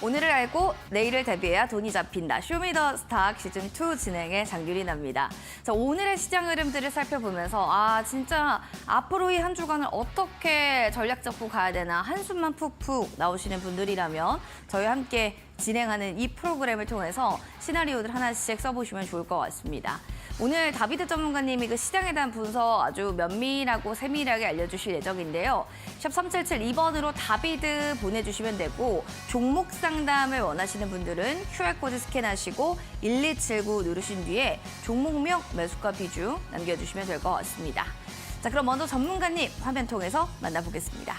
오늘을 알고 내일을 대비해야 돈이 잡힌다. 쇼미더스탁 시즌2 진행의 장규린입니다. 자, 오늘의 시장 흐름들을 살펴보면서 진짜 앞으로 이 한 주간을 어떻게 전략 잡고 가야 되나 한숨만 푹푹 나오시는 분들이라면 저희와 함께 진행하는 이 프로그램을 통해서 시나리오들 하나씩 써보시면 좋을 것 같습니다. 오늘 다비드 전문가님이 그 시장에 대한 분석 아주 면밀하고 세밀하게 알려주실 예정인데요. 샵 3772번으로 다비드 보내주시면 되고 종목 상담을 원하시는 분들은 QR코드 스캔하시고 1279 누르신 뒤에 종목명, 매수가 비중 남겨주시면 될 것 같습니다. 자, 그럼 먼저 전문가님 화면 통해서 만나보겠습니다.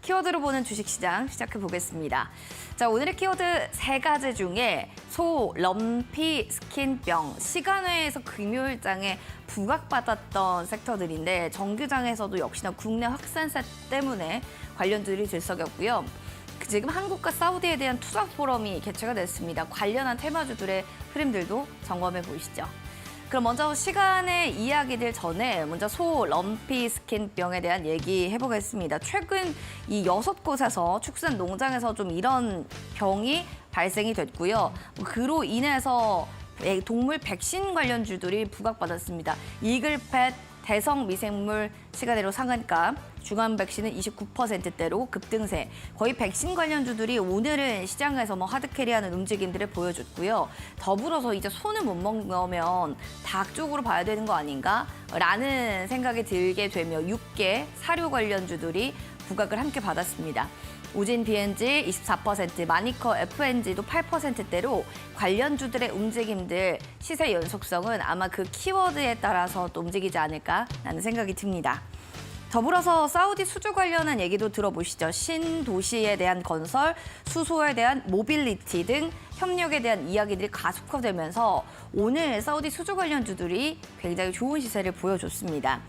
키워드로 보는 주식시장 시작해 보겠습니다. 자, 오늘의 키워드 3가지 중에 소, 럼피, 스킨병, 시간외에서 금요일장에 부각받았던 섹터들인데 정규장에서도 역시나 국내 확산세 때문에 관련주들이 들썩였고요. 지금 한국과 사우디에 대한 투자 포럼이 개최가 됐습니다. 관련한 테마주들의 흐름들도 점검해 보시죠. 그럼 먼저 시간의 이야기들 전에 먼저 소, 럼피, 스킨병에 대한 얘기 해보겠습니다. 최근 이 6곳에서 축산 농장에서 좀 이런 병이 발생이 됐고요. 그로 인해서 동물 백신 관련주들이 부각받았습니다. 이글펫, 대성 미생물 시가대로 상한가, 중한 백신은 29%대로 급등세. 거의 백신 관련주들이 오늘은 시장에서 하드캐리하는 움직임들을 보여줬고요. 더불어서 이제 손을 못 먹으면 닭 쪽으로 봐야 되는 거 아닌가라는 생각이 들게 되며 6개 사료 관련주들이 부각을 함께 받았습니다. 우진 BNG 24%, 마니커 FNG도 8%대로 관련주들의 움직임들, 시세 연속성은 아마 그 키워드에 따라서 또 움직이지 않을까라는 생각이 듭니다. 더불어서 사우디 수주 관련한 얘기도 들어보시죠. 신도시에 대한 건설, 수소에 대한 모빌리티 등 협력에 대한 이야기들이 가속화되면서 오늘 사우디 수주 관련주들이 굉장히 좋은 시세를 보여줬습니다.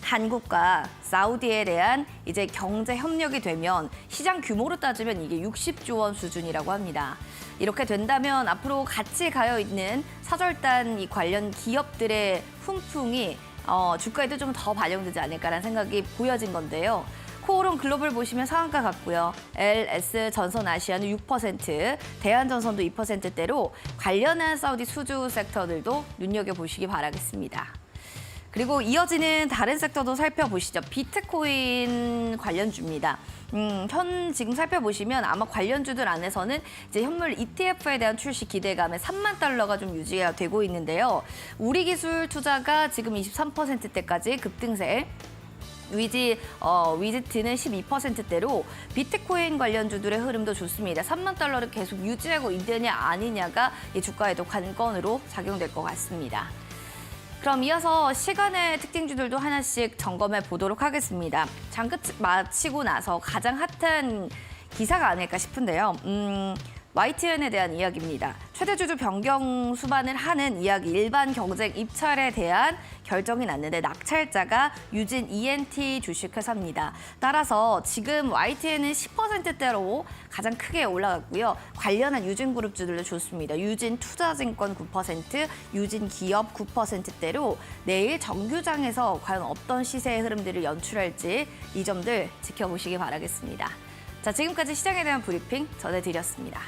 한국과 사우디에 대한 이제 경제 협력이 되면 시장 규모로 따지면 이게 60조 원 수준이라고 합니다. 이렇게 된다면 앞으로 같이 가여 있는 사절단 이 관련 기업들의 훈풍이 주가에도 좀 더 반영되지 않을까라는 생각이 보여진 건데요. 코오롱 글로벌 보시면 상한가 같고요. LS 전선 아시아는 6%, 대한전선도 2%대로 관련한 사우디 수주 섹터들도 눈여겨보시기 바라겠습니다. 그리고 이어지는 다른 섹터도 살펴보시죠. 비트코인 관련주입니다. 지금 살펴보시면 아마 관련주들 안에서는 이제 현물 ETF에 대한 출시 기대감에 3만 달러가 좀 유지가 되고 있는데요. 우리 기술 투자가 지금 23%대까지 급등세. 위즈트는 12%대로 비트코인 관련주들의 흐름도 좋습니다. 3만 달러를 계속 유지하고 있느냐 아니냐가 이 주가에도 관건으로 작용될 것 같습니다. 그럼 이어서 시간의 특징주들도 하나씩 점검해 보도록 하겠습니다. 장끝 마치고 나서 가장 핫한 기사가 아닐까 싶은데요. YTN에 대한 이야기입니다. 최대주주 변경 수반을 하는 이야기, 일반 경쟁 입찰에 대한 결정이 났는데 낙찰자가 유진 ENT 주식회사입니다. 따라서 지금 YTN은 10%대로 가장 크게 올라갔고요. 관련한 유진그룹주들도 좋습니다. 유진투자증권 9%, 유진기업 9%대로 내일 정규장에서 과연 어떤 시세의 흐름들을 연출할지 이 점들 지켜보시기 바라겠습니다. 자, 지금까지 시장에 대한 브리핑 전해드렸습니다.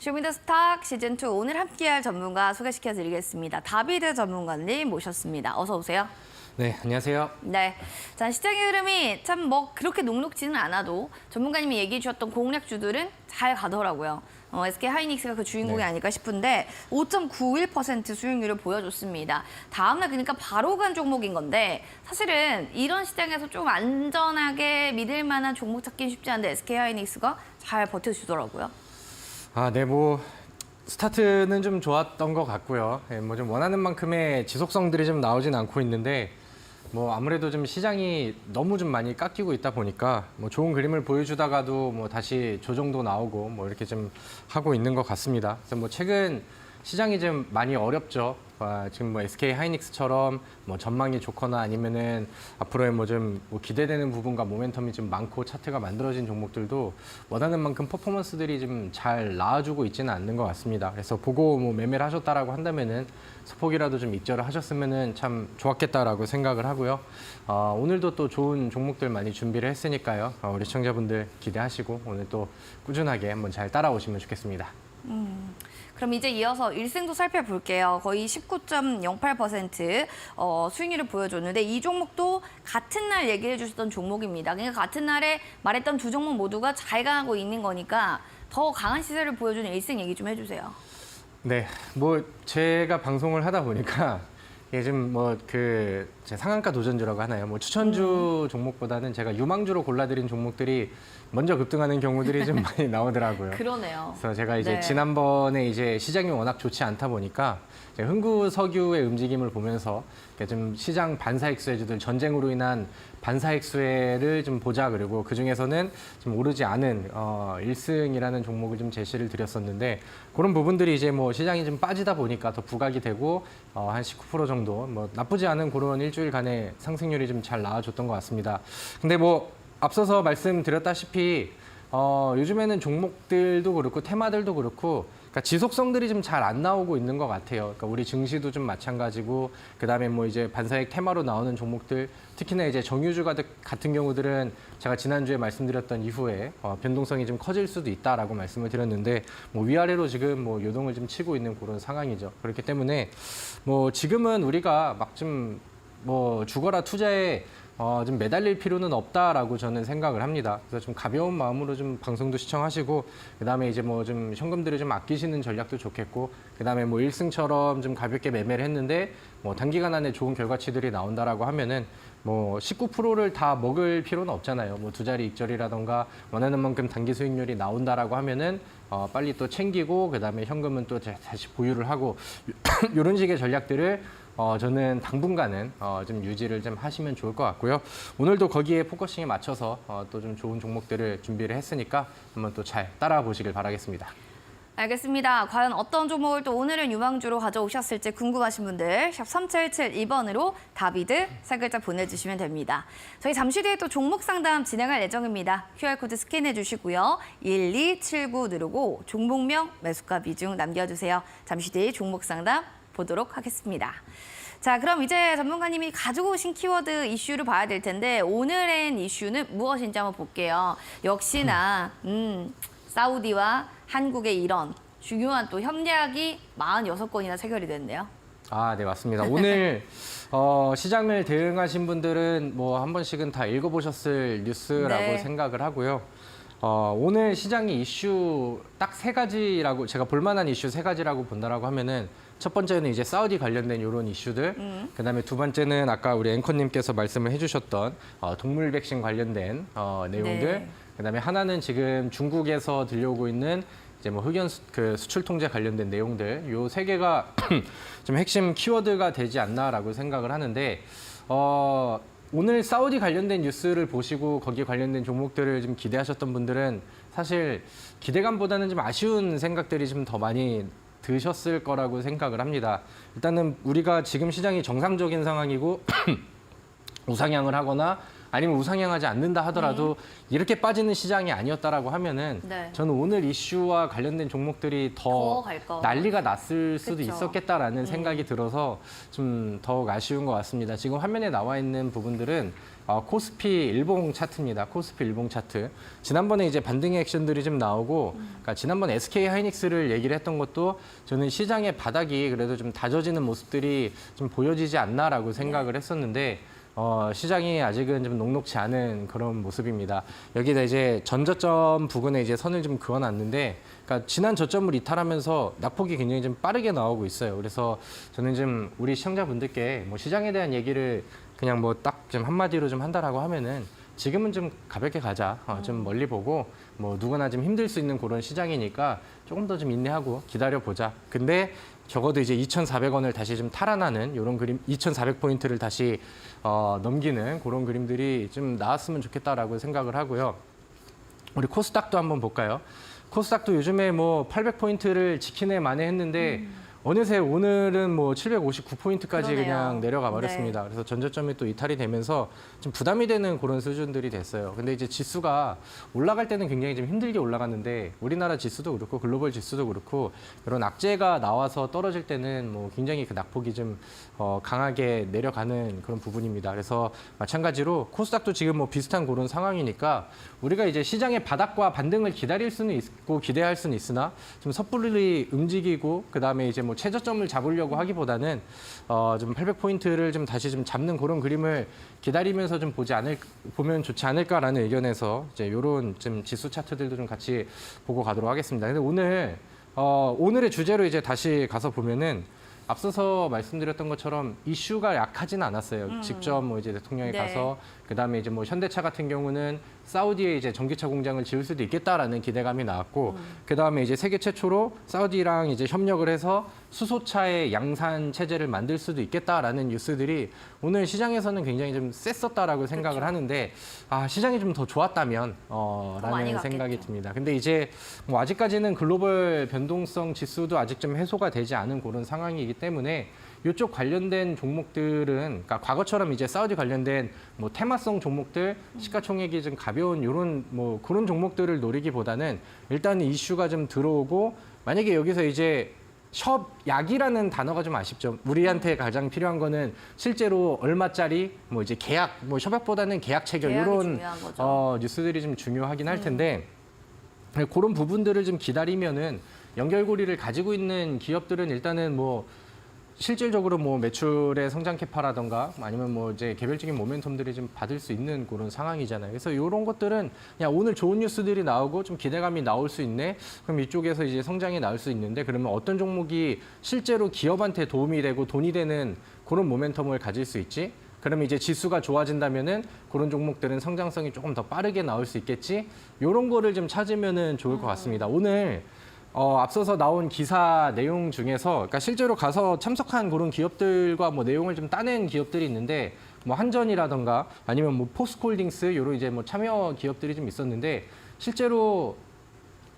쇼미더스탁 시즌2 오늘 함께할 전문가 소개시켜드리겠습니다. 다비드 전문가님 모셨습니다. 어서 오세요. 네, 안녕하세요. 네, 자 시장의 흐름이 참 뭐 그렇게 녹록지는 않아도 전문가님이 얘기해 주셨던 공략주들은 잘 가더라고요. SK 하이닉스가 그 주인공이 네. 아닐까 싶은데 5.91% 수익률을 보여줬습니다. 다음날 그러니까 바로 간 종목인 건데 사실은 이런 시장에서 좀 안전하게 믿을 만한 종목 찾기는 쉽지 않은데 SK 하이닉스가 잘 버텨주더라고요. 네, 스타트는 좀 좋았던 것 같고요. 좀 원하는 만큼의 지속성들이 좀 나오진 않고 있는데, 아무래도 좀 시장이 너무 좀 많이 깎이고 있다 보니까 좋은 그림을 보여주다가도 다시 조정도 나오고 이렇게 좀 하고 있는 것 같습니다. 그래서 최근 시장이 좀 많이 어렵죠. 지금 SK 하이닉스처럼 전망이 좋거나 아니면은 앞으로의 좀 기대되는 부분과 모멘텀이 좀 많고 차트가 만들어진 종목들도 원하는 만큼 퍼포먼스들이 좀 잘 나와주고 있지는 않는 것 같습니다. 그래서 보고 매매를 하셨다라고 한다면은 소폭이라도 좀 입절을 하셨으면은 참 좋았겠다라고 생각을 하고요. 오늘도 또 좋은 종목들 많이 준비를 했으니까요. 우리 시청자분들 기대하시고 오늘 또 꾸준하게 한번 잘 따라오시면 좋겠습니다. 그럼 이제 이어서 일승도 살펴볼게요. 거의 19.08% 수익률을 보여줬는데 이 종목도 같은 날 얘기해 주셨던 종목입니다. 그러니까 같은 날에 말했던 두 종목 모두가 잘 가고 있는 거니까 더 강한 시세를 보여주는 일승 얘기 좀 해주세요. 네, 제가 방송을 하다 보니까 요즘 제 상한가 도전주라고 하나요? 추천주 종목보다는 제가 유망주로 골라드린 종목들이 먼저 급등하는 경우들이 좀 많이 나오더라고요. 그러네요. 그래서 제가 이제 네. 지난번에 이제 시장이 워낙 좋지 않다 보니까 이제 흥구 석유의 움직임을 보면서 좀 시장 반사익수해주들 전쟁으로 인한 반사익수해를 좀 보자, 그리고 그 중에서는 좀 오르지 않은 1승이라는 종목을 좀 제시를 드렸었는데, 그런 부분들이 이제 시장이 좀 빠지다 보니까 더 부각이 되고 한 19% 정도 나쁘지 않은 그런 일주일간의 상승률이 좀 잘 나와줬던 것 같습니다. 근데 앞서서 말씀드렸다시피 요즘에는 종목들도 그렇고 테마들도 그렇고 그러니까 지속성들이 좀 잘 안 나오고 있는 것 같아요. 그러니까 우리 증시도 좀 마찬가지고, 그다음에 이제 반사익 테마로 나오는 종목들, 특히나 이제 정유주 같은 경우들은 제가 지난주에 말씀드렸던 이후에 변동성이 좀 커질 수도 있다라고 말씀을 드렸는데, 위아래로 지금 요동을 좀 치고 있는 그런 상황이죠. 그렇기 때문에 지금은 우리가 죽어라 투자에 좀 매달릴 필요는 없다라고 저는 생각을 합니다. 그래서 좀 가벼운 마음으로 좀 방송도 시청하시고, 그다음에 이제 좀 현금들을 좀 아끼시는 전략도 좋겠고, 그다음에 일승처럼 좀 가볍게 매매를 했는데 단기간 안에 좋은 결과치들이 나온다라고 하면은 19%를 다 먹을 필요는 없잖아요. 두 자리 익절이라던가 원하는 만큼 단기 수익률이 나온다라고 하면은 빨리 또 챙기고, 그다음에 현금은 또 다시 보유를 하고 이런 식의 전략들을 저는 당분간은 좀 유지를 좀 하시면 좋을 것 같고요. 오늘도 거기에 포커싱에 맞춰서 또 좀 좋은 종목들을 준비를 했으니까 한번 또 잘 따라와 보시길 바라겠습니다. 알겠습니다. 과연 어떤 종목을 또 오늘은 유망주로 가져오셨을지 궁금하신 분들 샵 3772번으로 다비드 세 글자 보내주시면 됩니다. 저희 잠시 뒤에 또 종목 상담 진행할 예정입니다. QR코드 스캔해 주시고요. 1279 누르고 종목명, 매수가 비중 남겨주세요. 잠시 뒤에 종목 상담 보도록 하겠습니다. 자, 그럼 이제 전문가님이 가지고 오신 키워드 이슈를 봐야 될 텐데 오늘의 이슈는 무엇인지 한번 볼게요. 역시나 사우디와 한국의 이런 중요한 또 협약이 46건이나 체결이 됐네요. 네, 맞습니다. 오늘 시장을 대응하신 분들은 한 번씩은 다 읽어보셨을 뉴스라고 네. 생각을 하고요. 오늘 시장의 이슈 딱 세 가지라고, 제가 볼만한 이슈 세 가지라고 본다라고 하면은, 첫 번째는 이제 사우디 관련된 이런 이슈들, 그다음에 두 번째는 아까 우리 앵커님께서 말씀을 해주셨던 동물 백신 관련된 내용들, 네. 그다음에 하나는 지금 중국에서 들려오고 있는 이제 흑연 수출 통제 관련된 내용들, 요 세 개가 좀 핵심 키워드가 되지 않나라고 생각을 하는데, 오늘 사우디 관련된 뉴스를 보시고 거기에 관련된 종목들을 좀 기대하셨던 분들은 사실 기대감보다는 좀 아쉬운 생각들이 좀 더 많이 드셨을 거라고 생각을 합니다. 일단은 우리가 지금 시장이 정상적인 상황이고 우상향을 하거나 아니면 우상향하지 않는다 하더라도 이렇게 빠지는 시장이 아니었다라고 하면은 네. 저는 오늘 이슈와 관련된 종목들이 더 더 갈 거. 난리가 났을 수도 그쵸. 있었겠다라는 생각이 들어서 좀 더욱 아쉬운 것 같습니다. 지금 화면에 나와 있는 부분들은 코스피 일봉 차트입니다. 코스피 일봉 차트. 지난번에 이제 반등의 액션들이 좀 나오고, 그러니까 지난번 SK 하이닉스를 얘기를 했던 것도 저는 시장의 바닥이 그래도 좀 다져지는 모습들이 좀 보여지지 않나라고 생각을 했었는데, 시장이 아직은 좀 녹록치 않은 그런 모습입니다. 여기다 이제 전저점 부근에 이제 선을 좀 그어놨는데, 그러니까 지난 저점을 이탈하면서 낙폭이 굉장히 좀 빠르게 나오고 있어요. 그래서 저는 좀 우리 시청자분들께 뭐 시장에 대한 얘기를 그냥 뭐 딱 좀 한마디로 좀 한다라고 하면은 지금은 좀 가볍게 가자. 좀 멀리 보고 뭐 누구나 좀 힘들 수 있는 그런 시장이니까 조금 더 좀 인내하고 기다려 보자. 근데 적어도 이제 2,400원을 다시 좀 탈환하는 이런 그림, 2,400포인트를 다시 넘기는 그런 그림들이 좀 나왔으면 좋겠다라고 생각을 하고요. 우리 코스닥도 한번 볼까요? 코스닥도 요즘에 뭐 800포인트를 지키네 마네 했는데 어느새 오늘은 뭐 759포인트까지 그러네요. 그냥 내려가 네. 버렸습니다. 그래서 전저점이 또 이탈이 되면서 좀 부담이 되는 그런 수준들이 됐어요. 근데 이제 지수가 올라갈 때는 굉장히 좀 힘들게 올라갔는데 우리나라 지수도 그렇고 글로벌 지수도 그렇고 이런 악재가 나와서 떨어질 때는 뭐 굉장히 그 낙폭이 좀 강하게 내려가는 그런 부분입니다. 그래서 마찬가지로 코스닥도 지금 뭐 비슷한 그런 상황이니까 우리가 이제 시장의 바닥과 반등을 기다릴 수는 있고 기대할 수는 있으나 좀 섣불리 움직이고 그다음에 이제 뭐 최저점을 잡으려고 하기보다는 좀 800포인트를 좀 다시 좀 잡는 그런 그림을 기다리면서 좀 보면 좋지 않을까라는 의견에서 이제 이런 좀 지수 차트들도 좀 같이 보고 가도록 하겠습니다. 근데 오늘의 주제로 이제 다시 가서 보면은 앞서서 말씀드렸던 것처럼 이슈가 약하지는 않았어요. 직접 뭐 이제 대통령이 네. 가서 그다음에 이제 뭐 현대차 같은 경우는 사우디에 이제 전기차 공장을 지을 수도 있겠다라는 기대감이 나왔고 그다음에 이제 세계 최초로 사우디랑 이제 협력을 해서 수소차의 양산 체제를 만들 수도 있겠다라는 뉴스들이 오늘 시장에서는 굉장히 좀 셌었다라고 생각을 하는데 시장이 좀 더 좋았다면 많이 라는 갔겠죠. 생각이 듭니다. 근데 이제 뭐 아직까지는 글로벌 변동성 지수도 아직 좀 해소가 되지 않은 그런 상황이기 때문에 이쪽 관련된 종목들은 그러니까 과거처럼 이제 사우디 관련된 뭐 테마성 종목들 시가총액이 좀 가벼운 이런 뭐 그런 종목들을 노리기보다는 일단 이슈가 좀 들어오고 만약에 여기서 이제 약이라는 단어가 좀 아쉽죠. 우리한테 가장 필요한 거는 실제로 얼마짜리 뭐 이제 계약 뭐 협약보다는 계약 체결 계약이 이런 중요한 거죠. 뉴스들이 좀 중요하긴 할 텐데 그런 부분들을 좀 기다리면은 연결고리를 가지고 있는 기업들은 일단은 뭐 실질적으로 뭐 매출의 성장 캐파라던가 아니면 뭐 이제 개별적인 모멘텀들이 좀 받을 수 있는 그런 상황이잖아요. 그래서 이런 것들은 그냥 오늘 좋은 뉴스들이 나오고 좀 기대감이 나올 수 있네. 그럼 이쪽에서 이제 성장이 나올 수 있는데 그러면 어떤 종목이 실제로 기업한테 도움이 되고 돈이 되는 그런 모멘텀을 가질 수 있지? 그러면 이제 지수가 좋아진다면은 그런 종목들은 성장성이 조금 더 빠르게 나올 수 있겠지? 이런 거를 좀 찾으면은 좋을 것 같습니다. 오늘 앞서서 나온 기사 내용 중에서, 그러니까 실제로 가서 참석한 그런 기업들과 뭐 내용을 좀 따낸 기업들이 있는데, 뭐 한전이라던가 아니면 뭐 포스코홀딩스 이런 이제 뭐 참여 기업들이 좀 있었는데, 실제로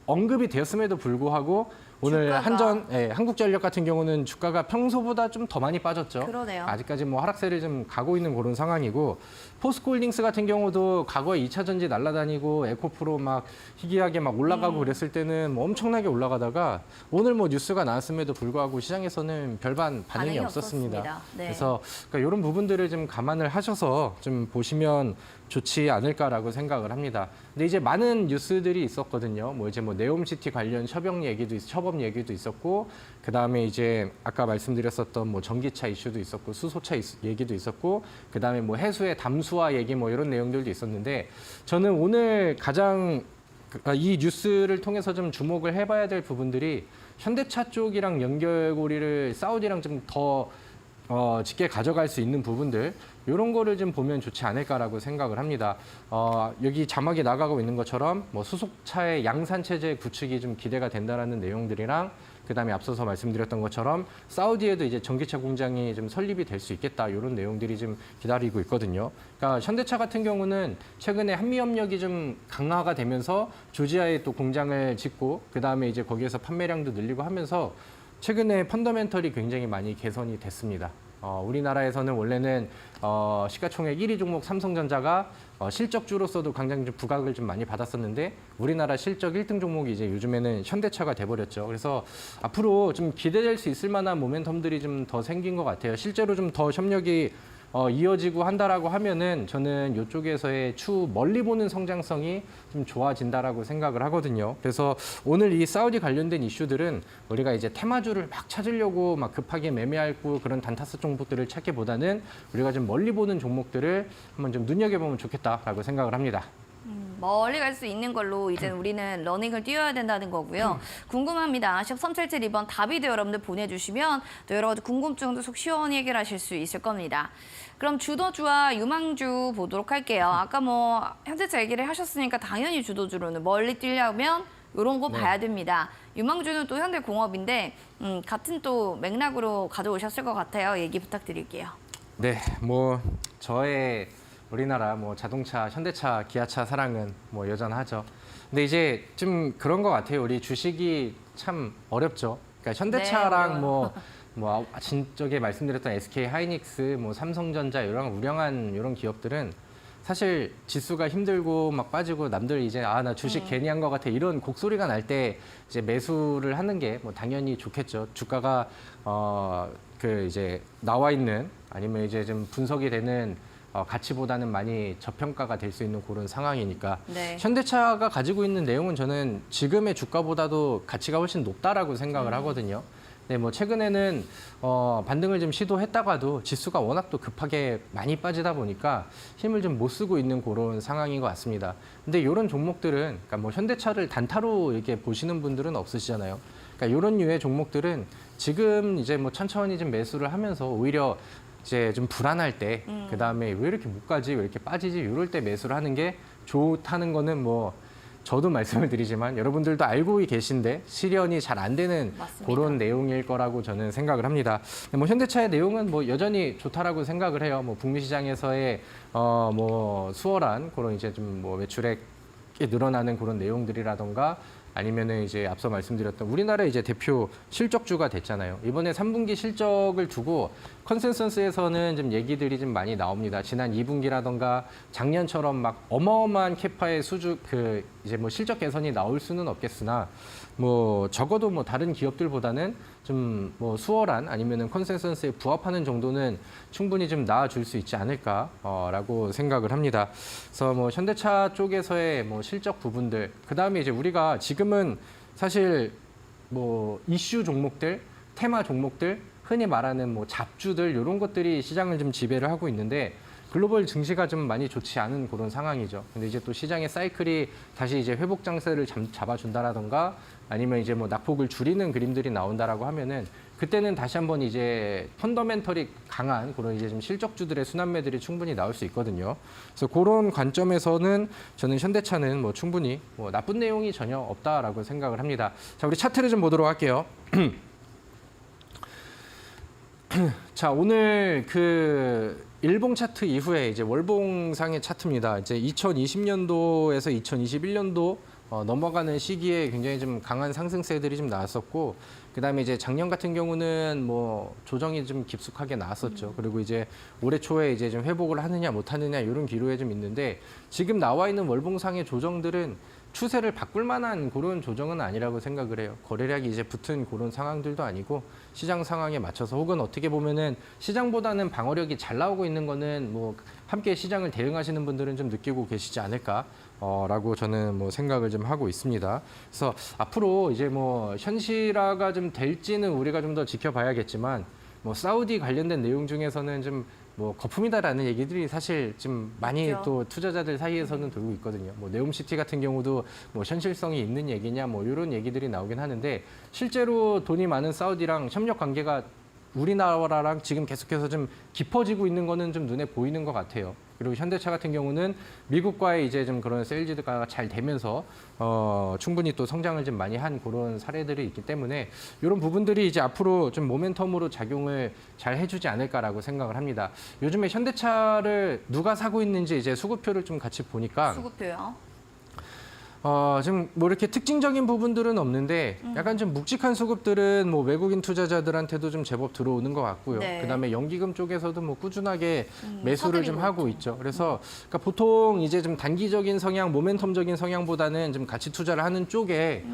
언급이 되었음에도 불구하고 오늘 주가가. 한국전력 같은 경우는 주가가 평소보다 좀 더 많이 빠졌죠. 그러네요. 아직까지 뭐 하락세를 좀 가고 있는 그런 상황이고 포스코홀딩스 같은 경우도 과거에 2차 전지 날아다니고 에코프로 막 희귀하게 막 올라가고 그랬을 때는 뭐 엄청나게 올라가다가 오늘 뭐 뉴스가 나왔음에도 불구하고 시장에서는 별반 반응이 없었습니다. 네. 그래서 그러니까 이런 부분들을 좀 감안을 하셔서 좀 보시면 좋지 않을까라고 생각을 합니다. 근데 이제 많은 뉴스들이 있었거든요. 뭐 이제 뭐 네옴시티 관련 협업 얘기도 있었고, 그 다음에 이제 아까 말씀드렸었던 뭐 전기차 이슈도 있었고, 수소차 얘기도 있었고, 그 다음에 뭐 해수의 담수화 얘기 뭐 이런 내용들도 있었는데, 저는 오늘 가장 이 뉴스를 통해서 좀 주목을 해봐야 될 부분들이 현대차 쪽이랑 연결고리를 사우디랑 좀 더 짙게 가져갈 수 있는 부분들 이런 거를 좀 보면 좋지 않을까라고 생각을 합니다. 여기 자막이 나가고 있는 것처럼 뭐 수소차의 양산 체제 구축이 좀 기대가 된다라는 내용들이랑 그다음에 앞서서 말씀드렸던 것처럼 사우디에도 이제 전기차 공장이 좀 설립이 될 수 있겠다 이런 내용들이 좀 기다리고 있거든요. 그러니까 현대차 같은 경우는 최근에 한미 협력이 좀 강화가 되면서 조지아에 또 공장을 짓고 그다음에 이제 거기에서 판매량도 늘리고 하면서 최근에 펀더멘털이 굉장히 많이 개선이 됐습니다. 우리나라에서는 원래는 시가총액 1위 종목 삼성전자가 실적주로서도 굉장히 좀 부각을 좀 많이 받았었는데 우리나라 실적 1등 종목이 이제 요즘에는 현대차가 돼버렸죠. 그래서 앞으로 좀 기대될 수 있을 만한 모멘텀들이 좀 더 생긴 것 같아요. 실제로 좀 더 협력이 이어지고 한다라고 하면은 저는 이쪽에서의 추후 멀리 보는 성장성이 좀 좋아진다라고 생각을 하거든요. 그래서 오늘 이 사우디 관련된 이슈들은 우리가 이제 테마주를 막 찾으려고 막 급하게 매매하고 그런 단타스 종목들을 찾기보다는 우리가 좀 멀리 보는 종목들을 한번 좀 눈여겨보면 좋겠다라고 생각을 합니다. 멀리 갈 수 있는 걸로 이제 우리는 러닝을 뛰어야 된다는 거고요. 궁금합니다. 샵 3772번 다비드 여러분들 보내주시면 또 여러 가지 궁금증도 속 시원히 해결하실 수 있을 겁니다. 그럼 주도주와 유망주 보도록 할게요. 아까 뭐 현대차 얘기를 하셨으니까 당연히 주도주로는 멀리 뛰려면 이런 거 네. 봐야 됩니다. 유망주는 또 현대공업인데 같은 또 맥락으로 가져오셨을 것 같아요. 얘기 부탁드릴게요. 네, 뭐 저의 우리나라 뭐 자동차, 현대차, 기아차 사랑은 뭐 여전하죠. 근데 이제 좀 그런 것 같아요. 우리 주식이 참 어렵죠. 그러니까 현대차랑 네, 뭐 진적에 말씀드렸던 SK 하이닉스, 뭐 삼성전자 이런 우량한 이런 기업들은 사실 지수가 힘들고 막 빠지고 남들 이제 나 주식 괜히 한 것 같아 이런 곡소리가 날 때 이제 매수를 하는 게 뭐 당연히 좋겠죠. 주가가 그 이제 나와 있는 아니면 이제 좀 분석이 되는 가치보다는 많이 저평가가 될 수 있는 그런 상황이니까 네. 현대차가 가지고 있는 내용은 저는 지금의 주가보다도 가치가 훨씬 높다라고 생각을 하거든요. 네, 뭐 최근에는 반등을 좀 시도했다가도 지수가 워낙 또 급하게 많이 빠지다 보니까 힘을 좀 못 쓰고 있는 그런 상황인 것 같습니다. 근데 이런 종목들은 그러니까 뭐 현대차를 단타로 이렇게 보시는 분들은 없으시잖아요. 그러니까 이런 류의 종목들은 지금 이제 뭐 천천히 좀 매수를 하면서 오히려 이제 좀 불안할 때, 그 다음에 왜 이렇게 못 가지, 왜 이렇게 빠지지, 이럴 때 매수를 하는 게 좋다는 거는 뭐 저도 말씀을 드리지만 여러분들도 알고 계신데 실현이 잘 안 되는 맞습니다. 그런 내용일 거라고 저는 생각을 합니다. 뭐 현대차의 내용은 뭐 여전히 좋다라고 생각을 해요. 뭐 북미 시장에서의 뭐 수월한 그런 이제 좀 뭐 매출액이 늘어나는 그런 내용들이라던가 아니면은 이제 앞서 말씀드렸던 우리나라 이제 대표 실적주가 됐잖아요. 이번에 3분기 실적을 두고 컨센서스에서는 좀 얘기들이 좀 많이 나옵니다. 지난 2분기라던가 작년처럼 막 어마어마한 캐파의 수주 그 이제 뭐 실적 개선이 나올 수는 없겠으나 뭐 적어도 뭐 다른 기업들보다는 좀 뭐 수월한 아니면은 컨센서스에 부합하는 정도는 충분히 좀 나아줄 수 있지 않을까라고 생각을 합니다. 그래서 뭐 현대차 쪽에서의 뭐 실적 부분들, 그 다음에 이제 우리가 지금은 사실 뭐 이슈 종목들, 테마 종목들, 흔히 말하는 뭐 잡주들 이런 것들이 시장을 좀 지배를 하고 있는데 글로벌 증시가 좀 많이 좋지 않은 그런 상황이죠. 근데 이제 또 시장의 사이클이 다시 이제 회복 장세를 잡아준다라던가 아니면 이제 뭐 낙폭을 줄이는 그림들이 나온다라고 하면은 그때는 다시 한번 이제 펀더멘털이 강한 그런 이제 좀 실적주들의 순환매들이 충분히 나올 수 있거든요. 그래서 그런 관점에서는 저는 현대차는 뭐 충분히 뭐 나쁜 내용이 전혀 없다라고 생각을 합니다. 자, 우리 차트를 좀 보도록 할게요. 자, 오늘 그 일봉 차트 이후에 이제 월봉상의 차트입니다. 이제 2020년도에서 2021년도 넘어가는 시기에 굉장히 좀 강한 상승세들이 좀 나왔었고, 그다음에 이제 작년 같은 경우는 뭐 조정이 좀 깊숙하게 나왔었죠. 그리고 이제 올해 초에 이제 좀 회복을 하느냐 못 하느냐 이런 기로에 좀 있는데 지금 나와 있는 월봉상의 조정들은 추세를 바꿀 만한 그런 조정은 아니라고 생각을 해요. 거래량이 이제 붙은 그런 상황들도 아니고 시장 상황에 맞춰서 혹은 어떻게 보면은 시장보다는 방어력이 잘 나오고 있는 거는 뭐 함께 시장을 대응하시는 분들은 좀 느끼고 계시지 않을까라고 저는 뭐 생각을 좀 하고 있습니다. 그래서 앞으로 이제 뭐 현실화가 좀 될지는 우리가 좀 더 지켜봐야겠지만 뭐 사우디 관련된 내용 중에서는 좀 뭐 거품이다라는 얘기들이 사실 좀 많이 그렇죠. 또 투자자들 사이에서는 돌고 있거든요. 뭐 네옴시티 같은 경우도 뭐 현실성이 있는 얘기냐 뭐 이런 얘기들이 나오긴 하는데 실제로 돈이 많은 사우디랑 협력 관계가 우리나라랑 지금 계속해서 좀 깊어지고 있는 거는 좀 눈에 보이는 것 같아요. 그리고 현대차 같은 경우는 미국과의 이제 좀 그런 세일즈가 잘 되면서 충분히 또 성장을 좀 많이 한 그런 사례들이 있기 때문에 이런 부분들이 이제 앞으로 좀 모멘텀으로 작용을 잘 해주지 않을까라고 생각을 합니다. 요즘에 현대차를 누가 사고 있는지 이제 수급표를 좀 같이 보니까 수급표요. 지금 뭐 이렇게 특징적인 부분들은 없는데 약간 좀 묵직한 수급들은 뭐 외국인 투자자들한테도 좀 제법 들어오는 것 같고요. 네. 그다음에 연기금 쪽에서도 뭐 꾸준하게 매수를 좀 사들이고 하고 있죠. 그래서 그러니까 보통 이제 좀 단기적인 성향, 모멘텀적인 성향보다는 좀 가치 투자를 하는 쪽에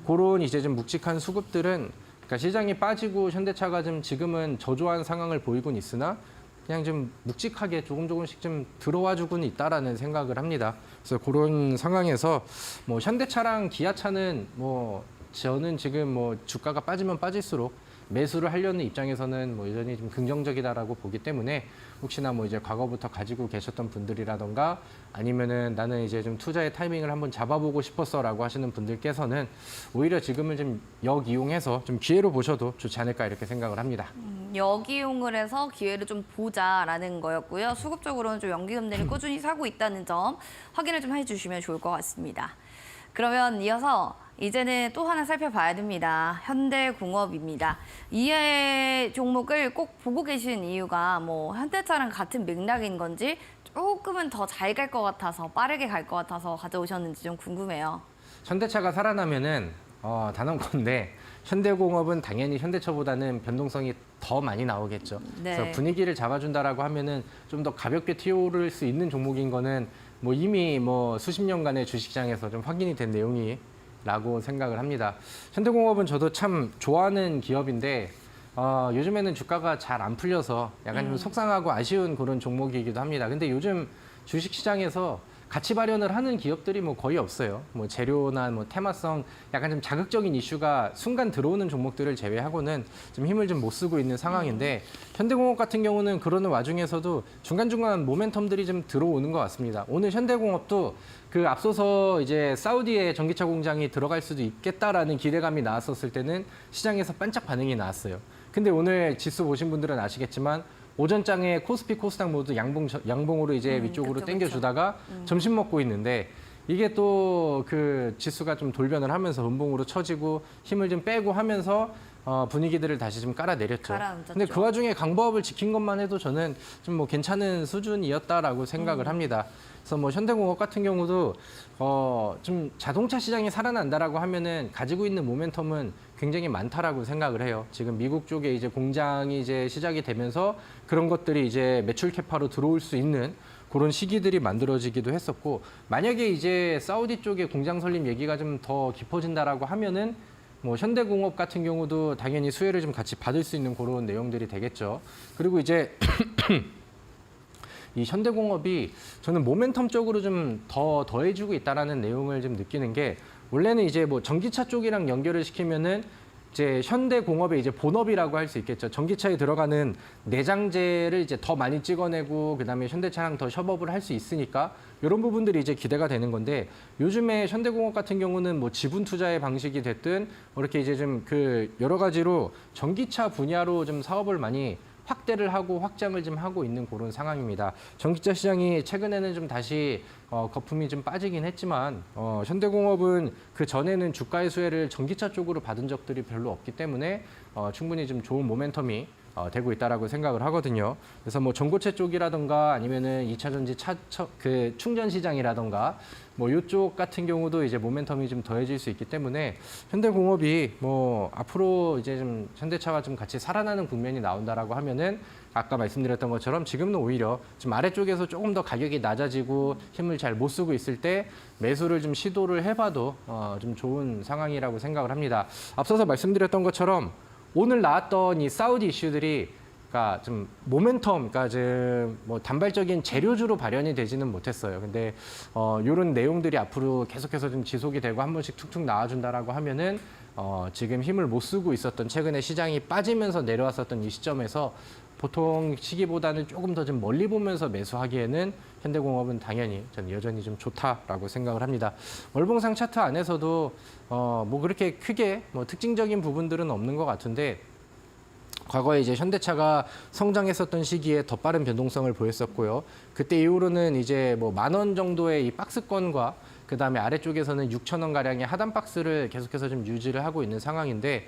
그런 이제 좀 묵직한 수급들은 그러니까 시장이 빠지고 현대차가 좀 지금은 저조한 상황을 보이곤 있으나 그냥 좀 묵직하게 조금씩 좀 들어와 주고는 있다라는 생각을 합니다. 그래서 그런 상황에서 뭐 현대차랑 기아차는 뭐 저는 지금 뭐 주가가 빠지면 빠질수록 매수를 하려는 입장에서는 뭐 여전히 좀 긍정적이다라고 보기 때문에 혹시나 뭐 이제 과거부터 가지고 계셨던 분들이라던가 아니면은 나는 이제 좀 투자의 타이밍을 한번 잡아보고 싶었어라고 하시는 분들께서는 오히려 지금을 좀 역이용해서 좀 기회로 보셔도 좋지 않을까 이렇게 생각을 합니다. 역이용을 해서 기회를 좀 보자라는 거였고요. 수급적으로는 좀 연기금들이 꾸준히 사고 있다는 점 확인을 좀 해주시면 좋을 것 같습니다. 그러면 이어서 이제는 또 하나 살펴봐야 됩니다. 현대공업입니다. 이 종목을 꼭 보고 계신 이유가 뭐 현대차랑 같은 맥락인 건지 조금은 더 잘 갈 것 같아서 빠르게 갈 것 같아서 가져오셨는지 좀 궁금해요. 현대차가 살아나면은 단언컨대 현대공업은 당연히 현대차보다는 변동성이 더 많이 나오겠죠. 네. 그래서 분위기를 잡아준다라고 하면은 좀 더 가볍게 튀어오를 수 있는 종목인 거는 뭐 이미 뭐 수십 년간의 주식시장에서 좀 확인이 된 내용이라고 생각을 합니다. 현대공업은 저도 참 좋아하는 기업인데 요즘에는 주가가 잘 안 풀려서 약간 좀 속상하고 아쉬운 그런 종목이기도 합니다. 근데 요즘 주식시장에서 가치 발현을 하는 기업들이 뭐 거의 없어요. 뭐 재료나 뭐 테마성 약간 좀 자극적인 이슈가 순간 들어오는 종목들을 제외하고는 좀 힘을 좀 못 쓰고 있는 상황인데 현대공업 같은 경우는 그러는 와중에서도 중간중간 모멘텀들이 좀 들어오는 것 같습니다. 오늘 현대공업도 그 앞서서 이제 사우디에 전기차 공장이 들어갈 수도 있겠다라는 기대감이 나왔었을 때는 시장에서 반짝 반응이 나왔어요. 근데 오늘 지수 보신 분들은 아시겠지만 오전장에 코스피, 코스닥 모두 양봉으로 이제 위쪽으로 그쵸, 당겨주다가 점심 먹고 있는데 이게 또 그 지수가 좀 돌변을 하면서 음봉으로 쳐지고 힘을 좀 빼고 하면서 분위기들을 다시 좀 깔아내렸죠. 가라앉았죠. 근데 그 와중에 강보합을 지킨 것만 해도 저는 좀 뭐 괜찮은 수준이었다라고 생각을 합니다. 그래서 뭐 현대공업 같은 경우도 좀 자동차 시장이 살아난다라고 하면은 가지고 있는 모멘텀은 굉장히 많다라고 생각을 해요. 지금 미국 쪽에 이제 공장이 이제 시작이 되면서 그런 것들이 이제 매출 캐파로 들어올 수 있는 그런 시기들이 만들어지기도 했었고 만약에 이제 사우디 쪽에 공장 설립 얘기가 좀 더 깊어진다라고 하면은 뭐 현대공업 같은 경우도 당연히 수혜를 좀 같이 받을 수 있는 그런 내용들이 되겠죠. 그리고 이제 이 현대공업이 저는 모멘텀적으로 좀 더해주고 있다라는 내용을 좀 느끼는 게 원래는 이제 뭐 전기차 쪽이랑 연결을 시키면은 이제 현대공업의 이제 본업이라고 할 수 있겠죠. 전기차에 들어가는 내장재를 이제 더 많이 찍어내고 그다음에 현대차랑 더 협업을 할 수 있으니까 이런 부분들이 이제 기대가 되는 건데 요즘에 현대공업 같은 경우는 뭐 지분 투자의 방식이 됐든 뭐 이렇게 이제 좀 그 여러 가지로 전기차 분야로 좀 사업을 많이 확대를 하고 확장을 좀 하고 있는 그런 상황입니다. 전기차 시장이 최근에는 좀 다시 거품이 좀 빠지긴 했지만 현대공업은 그 전에는 주가의 수혜를 전기차 쪽으로 받은 적들이 별로 없기 때문에 충분히 좀 좋은 모멘텀이 되고 있다라고 생각을 하거든요. 그래서 뭐 전고체 쪽이라던가 아니면은 2차 전지 그 충전 시장이라던가 뭐 이쪽 같은 경우도 이제 모멘텀이 좀 더해질 수 있기 때문에 현대공업이 뭐 앞으로 이제 좀 현대차와 좀 같이 살아나는 국면이 나온다라고 하면은 아까 말씀드렸던 것처럼 지금은 오히려 좀 아래쪽에서 조금 더 가격이 낮아지고 힘을 잘 못 쓰고 있을 때 매수를 좀 시도를 해봐도 좀 좋은 상황이라고 생각을 합니다. 앞서서 말씀드렸던 것처럼 오늘 나왔던 이 사우디 이슈들이 그러니까 좀 모멘텀, 그러니까 좀 뭐 단발적인 재료주로 발현이 되지는 못했어요. 근데 이런 내용들이 앞으로 계속해서 좀 지속이 되고 한 번씩 툭툭 나와준다라고 하면은 지금 힘을 못 쓰고 있었던 최근에 시장이 빠지면서 내려왔었던 이 시점에서 보통 시기보다는 조금 더 좀 멀리 보면서 매수하기에는 현대공업은 당연히 저는 여전히 좀 좋다라고 생각을 합니다. 월봉상 차트 안에서도 뭐 그렇게 크게 뭐 특징적인 부분들은 없는 것 같은데 과거에 이제 현대차가 성장했었던 시기에 더 빠른 변동성을 보였었고요. 그때 이후로는 이제 뭐 10,000원 정도의 이 박스권과 그다음에 아래쪽에서는 6,000원 가량의 하단 박스를 계속해서 좀 유지를 하고 있는 상황인데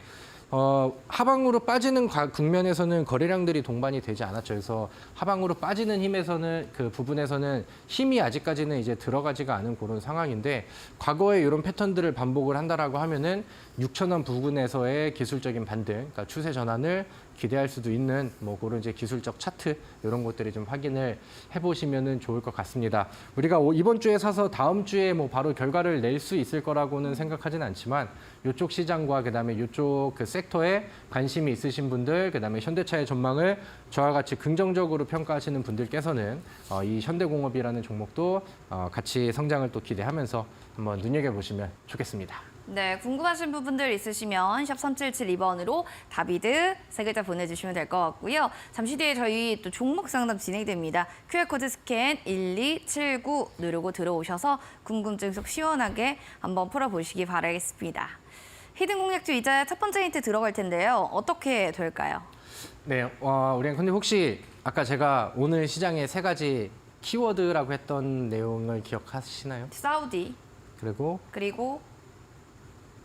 하방으로 빠지는 국면에서는 거래량들이 동반이 되지 않았죠. 그래서 하방으로 빠지는 힘에서는 그 부분에서는 힘이 아직까지는 이제 들어가지가 않은 그런 상황인데 과거에 이런 패턴들을 반복을 한다라고 하면은 6,000원 부근에서의 기술적인 반등, 그러니까 추세 전환을 기대할 수도 있는 뭐 그런 이제 기술적 차트 이런 것들이 좀 확인을 해보시면은 좋을 것 같습니다. 우리가 이번 주에 사서 다음 주에 뭐 바로 결과를 낼 수 있을 거라고는 생각하진 않지만 이쪽 시장과 그다음에 이쪽 그 섹터에 관심이 있으신 분들, 그다음에 현대차의 전망을 저와 같이 긍정적으로 평가하시는 분들께서는 이 현대공업이라는 종목도 같이 성장을 또 기대하면서 한번 눈여겨보시면 좋겠습니다. 네, 궁금하신 부분들 있으시면 샵 3772번으로 다비드 세 글자 보내주시면 될 것 같고요. 잠시 뒤에 저희 또 종목 상담 진행됩니다. QR코드 스캔 1279 누르고 들어오셔서 궁금증 속 시원하게 한번 풀어보시기 바라겠습니다. 히든 공략주 이제 첫 번째 힌트 들어갈 텐데요. 어떻게 될까요? 네, 우리 근데 혹시 아까 제가 오늘 시장에 세 가지 키워드라고 했던 내용을 기억하시나요? 사우디, 그리고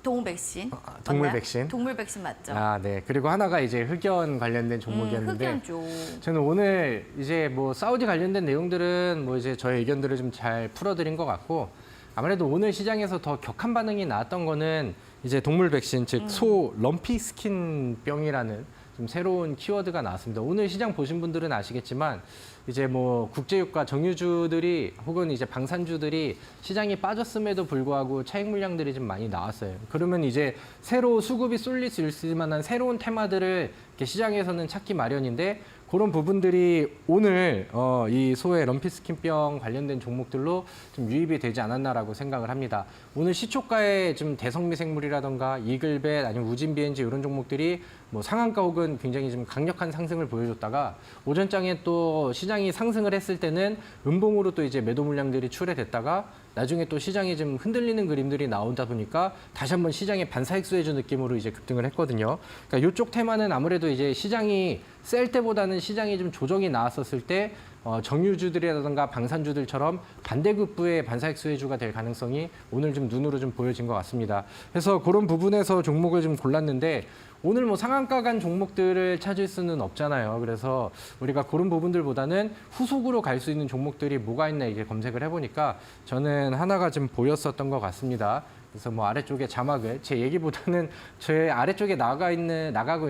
동물 백신. 동물 맞나요? 백신. 동물 백신 맞죠? 아, 네. 그리고 하나가 이제 흑연 관련된 종목이었는데 흑연죠. 저는 오늘 이제 뭐 사우디 관련된 내용들은 뭐 이제 저의 의견들을 좀 잘 풀어드린 것 같고 아무래도 오늘 시장에서 더 격한 반응이 나왔던 거는 이제 동물 백신, 즉 소 럼피 스킨병이라는 좀 새로운 키워드가 나왔습니다. 오늘 시장 보신 분들은 아시겠지만 이제 뭐 국제유가 정유주들이 혹은 이제 방산주들이 시장이 빠졌음에도 불구하고 차익 물량들이 좀 많이 나왔어요. 그러면 이제 새로 수급이 쏠릴 수 있을 만한 새로운 테마들을 이렇게 시장에서는 찾기 마련인데 그런 부분들이 오늘 이 소의 럼피스킨병 관련된 종목들로 좀 유입이 되지 않았나라고 생각을 합니다. 오늘 시초가에 좀 대성미생물이라던가 이글벳 아니면 우진비엔지 이런 종목들이 뭐 상한가 혹은 굉장히 좀 강력한 상승을 보여줬다가 오전장에 또 시장이 상승을 했을 때는 음봉으로 또 이제 매도 물량들이 출회됐다가 나중에 또 시장이 좀 흔들리는 그림들이 나오다 보니까 다시 한번 시장의 반사익수해주 느낌으로 이제 급등을 했거든요. 그러니까 이쪽 테마는 아무래도 이제 시장이 셀 때보다는 시장이 좀 조정이 나왔었을 때 정유주들이라든가 방산주들처럼 반대급부의 반사익수해주가 될 가능성이 오늘 좀 눈으로 좀 보여진 것 같습니다. 그래서 그런 부분에서 종목을 좀 골랐는데 오늘 뭐 상한가 간 종목들을 찾을 수는 없잖아요. 그래서 우리가 그런 부분들보다는 후속으로 갈 수 있는 종목들이 뭐가 있나 이게 검색을 해보니까 저는 하나가 좀 보였었던 것 같습니다. 그래서 뭐 아래쪽에 자막을 제 얘기보다는 제 아래쪽에 나가고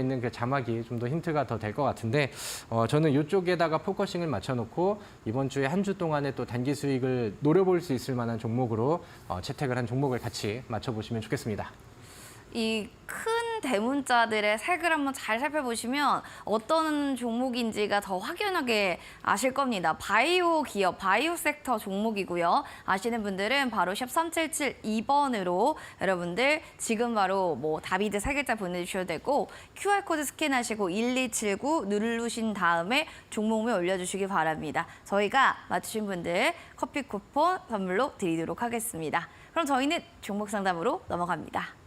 있는 그 자막이 좀 더 힌트가 더 될 것 같은데 저는 이쪽에다가 포커싱을 맞춰놓고 이번 주에 한 주 동안에 또 단기 수익을 노려볼 수 있을 만한 종목으로 채택을 한 종목을 같이 맞춰보시면 좋겠습니다. 이 큰 대문자들의 색을 한번 잘 살펴보시면 어떤 종목인지가 더 확연하게 아실 겁니다. 바이오 기업, 바이오 섹터 종목이고요. 아시는 분들은 바로 샵 3772번으로 여러분들 지금 바로 뭐 다비드 세 글자 보내주셔도 되고 QR코드 스캔하시고 1279 누르신 다음에 종목명 올려주시기 바랍니다. 저희가 맞추신 분들 커피 쿠폰 선물로 드리도록 하겠습니다. 그럼 저희는 종목 상담으로 넘어갑니다.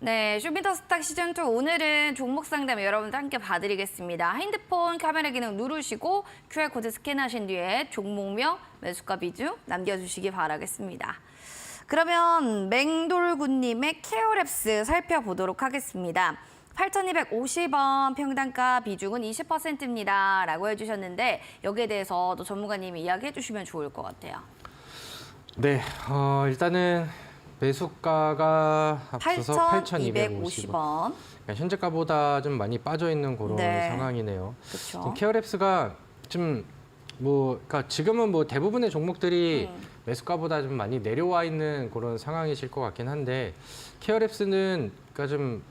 네, 쇼미더스탁 시즌2 오늘은 종목 상담 여러분들 함께 봐드리겠습니다. 핸드폰 카메라 기능 누르시고 QR코드 스캔하신 뒤에 종목명, 매수가 비중 남겨주시기 바라겠습니다. 그러면 맹돌군님의 케어랩스 살펴보도록 하겠습니다. 8,250원 평단가 비중은 20%입니다. 라고 해주셨는데 여기에 대해서 또 전문가님이 이야기해 주시면 좋을 것 같아요. 네, 일단은 매수가가 앞서서 8,250원. 현재가보다 좀 많이 빠져 있는 그런 상황이네요. 그렇죠. 케어랩스가 좀 그러니까 지금은 뭐 대부분의 종목들이 매수가보다 좀 많이 내려와 있는 그런 상황이실 것 같긴 한데 케어랩스는 그러니까 좀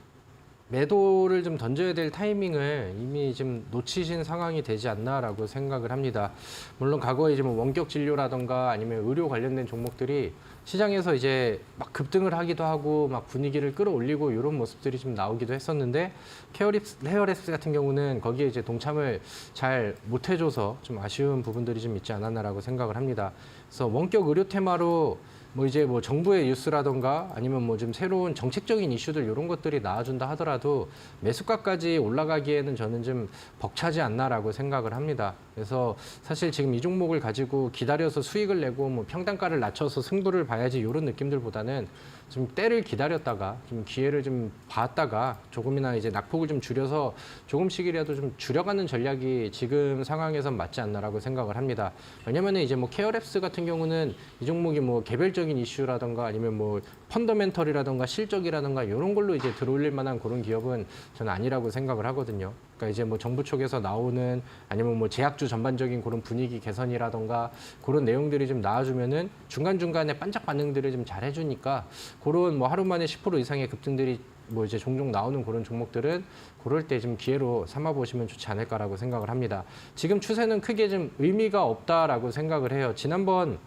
매도를 좀 던져야 될 타이밍을 이미 좀 놓치신 상황이 되지 않나라고 생각을 합니다. 물론 과거에 이제 뭐 원격 진료라던가 아니면 의료 관련된 종목들이 시장에서 이제 막 급등을 하기도 하고 막 분위기를 끌어올리고 이런 모습들이 좀 나오기도 했었는데 헤어랩스 같은 경우는 거기에 이제 동참을 잘 못해줘서 좀 아쉬운 부분들이 좀 있지 않았나라고 생각을 합니다. 그래서 원격 의료 테마로 뭐 이제 뭐 정부의 뉴스라던가 아니면 뭐 좀 새로운 정책적인 이슈들 이런 것들이 나와준다 하더라도 매수가까지 올라가기에는 저는 좀 벅차지 않나라고 생각을 합니다. 그래서 사실 지금 이 종목을 가지고 기다려서 수익을 내고 뭐 평단가를 낮춰서 승부를 봐야지 이런 느낌들보다는 좀 때를 기다렸다가 좀 기회를 좀 봤다가 조금이나 이제 낙폭을 좀 줄여서 조금씩이라도 좀 줄여가는 전략이 지금 상황에선 맞지 않나라고 생각을 합니다. 왜냐면은 이제 뭐 케어랩스 같은 경우는 이 종목이 뭐 개별적인 이슈라던가 아니면 뭐 펀더멘털이라던가 실적이라던가 이런 걸로 이제 들어올릴 만한 그런 기업은 저는 아니라고 생각을 하거든요. 그러니까 이제 뭐 정부 쪽에서 나오는 아니면 뭐 제약주 전반적인 그런 분위기 개선이라던가 그런 내용들이 좀 나와주면은 중간중간에 반짝 반응들을 좀 잘 해주니까 그런 뭐 하루 만에 10% 이상의 급등들이 뭐 이제 종종 나오는 그런 종목들은 그럴 때 좀 기회로 삼아 보시면 좋지 않을까라고 생각을 합니다. 지금 추세는 크게 좀 의미가 없다라고 생각을 해요. 지난번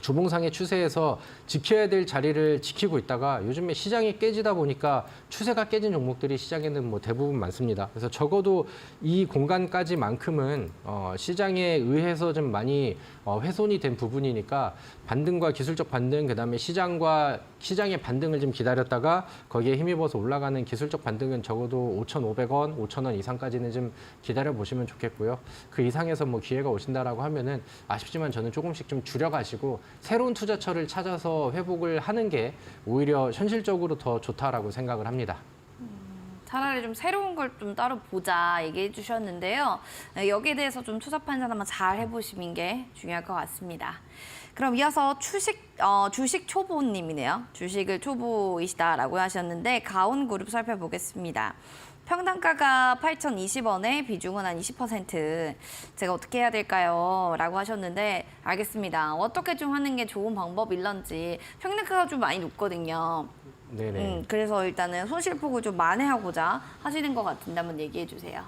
주봉상의 추세에서 지켜야 될 자리를 지키고 있다가 요즘에 시장이 깨지다 보니까 추세가 깨진 종목들이 시장에는 뭐 대부분 많습니다. 그래서 적어도 이 공간까지만큼은 시장에 의해서 좀 많이 훼손이 된 부분이니까 반등과 기술적 반등, 그다음에 시장의 반등을 좀 기다렸다가 거기에 힘입어서 올라가는 기술적 반등은 적어도 5,500원, 5,000원 이상까지는 좀 기다려 보시면 좋겠고요. 그 이상에서 뭐 기회가 오신다라고 하면은 아쉽지만 저는 조금씩 좀 줄여가시고 새로운 투자처를 찾아서 회복을 하는 게 오히려 현실적으로 더 좋다라고 생각을 합니다. 차라리 좀 새로운 걸 좀 따로 보자 얘기해 주셨는데요. 여기에 대해서 좀 투자 판단 한번 잘 해보시는 게 중요할 것 같습니다. 그럼 이어서 주식 초보님이네요. 주식을 초보이시다라고 하셨는데 가온그룹 살펴보겠습니다. 평단가가 8,020원에 비중은 한 20%. 제가 어떻게 해야 될까요? 라고 하셨는데 알겠습니다. 어떻게 좀 하는 게 좋은 방법일런지 평단가가 좀 많이 높거든요. 네네. 그래서 일단은 손실폭을 좀 만회하고자 하시는 것 같은데 한번 얘기해 주세요.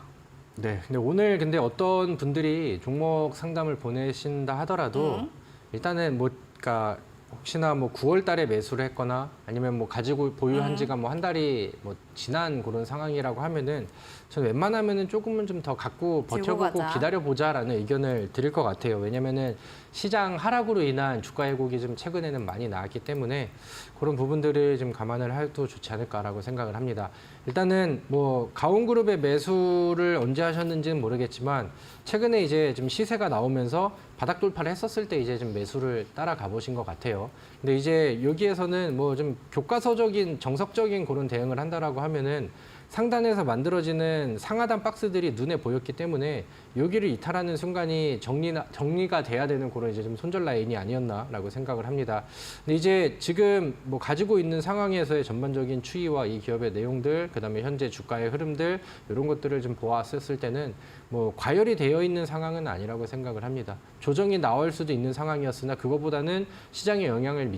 네. 근데 오늘 근데 어떤 분들이 종목 상담을 보내신다 하더라도 일단은 뭐 그러니까 혹시나 뭐 9월 달에 매수를 했거나 아니면 뭐 가지고 보유한 지가 뭐 한 달이 뭐 지난 그런 상황이라고 하면은 저는 웬만하면은 조금은 좀 더 갖고 버텨보고 가자. 기다려보자라는 의견을 드릴 것 같아요. 왜냐면은 시장 하락으로 인한 주가 회복이 좀 최근에는 많이 나왔기 때문에 그런 부분들을 좀 감안을 해도 좋지 않을까라고 생각을 합니다. 일단은 뭐 가온그룹의 매수를 언제 하셨는지는 모르겠지만 최근에 이제 좀 시세가 나오면서 바닥 돌파를 했었을 때 이제 좀 매수를 따라가 보신 것 같아요. 근데 이제 여기에서는 뭐 좀 교과서적인 정석적인 그런 대응을 한다라고 하면은 상단에서 만들어지는 상하단 박스들이 눈에 보였기 때문에 여기를 이탈하는 순간이 정리가 돼야 되는 그런 이제 좀 손절 라인이 아니었나라고 생각을 합니다. 근데 이제 지금 뭐 가지고 있는 상황에서의 전반적인 추이와 이 기업의 내용들, 그다음에 현재 주가의 흐름들 이런 것들을 좀 보았을 때는 뭐 과열이 되어 있는 상황은 아니라고 생각을 합니다. 조정이 나올 수도 있는 상황이었으나 그거보다는 시장에 영향을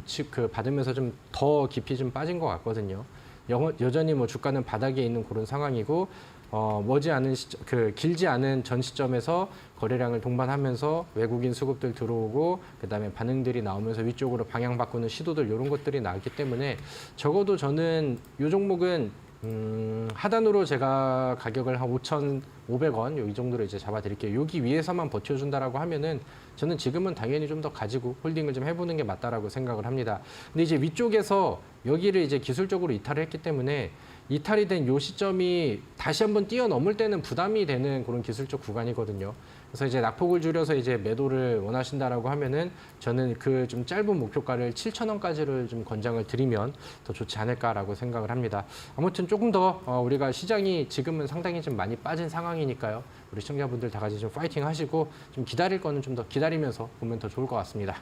받으면서 좀 더 깊이 좀 빠진 것 같거든요. 여전히 뭐 주가는 바닥에 있는 그런 상황이고 머지않은 길지 않은 전 시점에서 거래량을 동반하면서 외국인 수급들 들어오고 그다음에 반응들이 나오면서 위쪽으로 방향 바꾸는 시도들 이런 것들이 나왔기 때문에 적어도 저는 이 종목은 하단으로 제가 가격을 한 5,500원 이 정도로 이제 잡아드릴게요. 여기 위에서만 버텨준다라고 하면은 저는 지금은 당연히 좀 더 가지고 홀딩을 좀 해보는 게 맞다라고 생각을 합니다. 근데 이제 위쪽에서 여기를 이제 기술적으로 이탈을 했기 때문에 이탈이 된 요 시점이 다시 한번 뛰어넘을 때는 부담이 되는 그런 기술적 구간이거든요. 그래서 이제 낙폭을 줄여서 이제 매도를 원하신다라고 하면은 저는 그 좀 짧은 목표가를 7,000원까지를 좀 권장을 드리면 더 좋지 않을까라고 생각을 합니다. 아무튼 조금 더 우리가 시장이 지금은 상당히 좀 많이 빠진 상황이니까요. 우리 시청자분들 다 같이 좀 파이팅 하시고 좀 기다릴 거는 좀 더 기다리면서 보면 더 좋을 것 같습니다.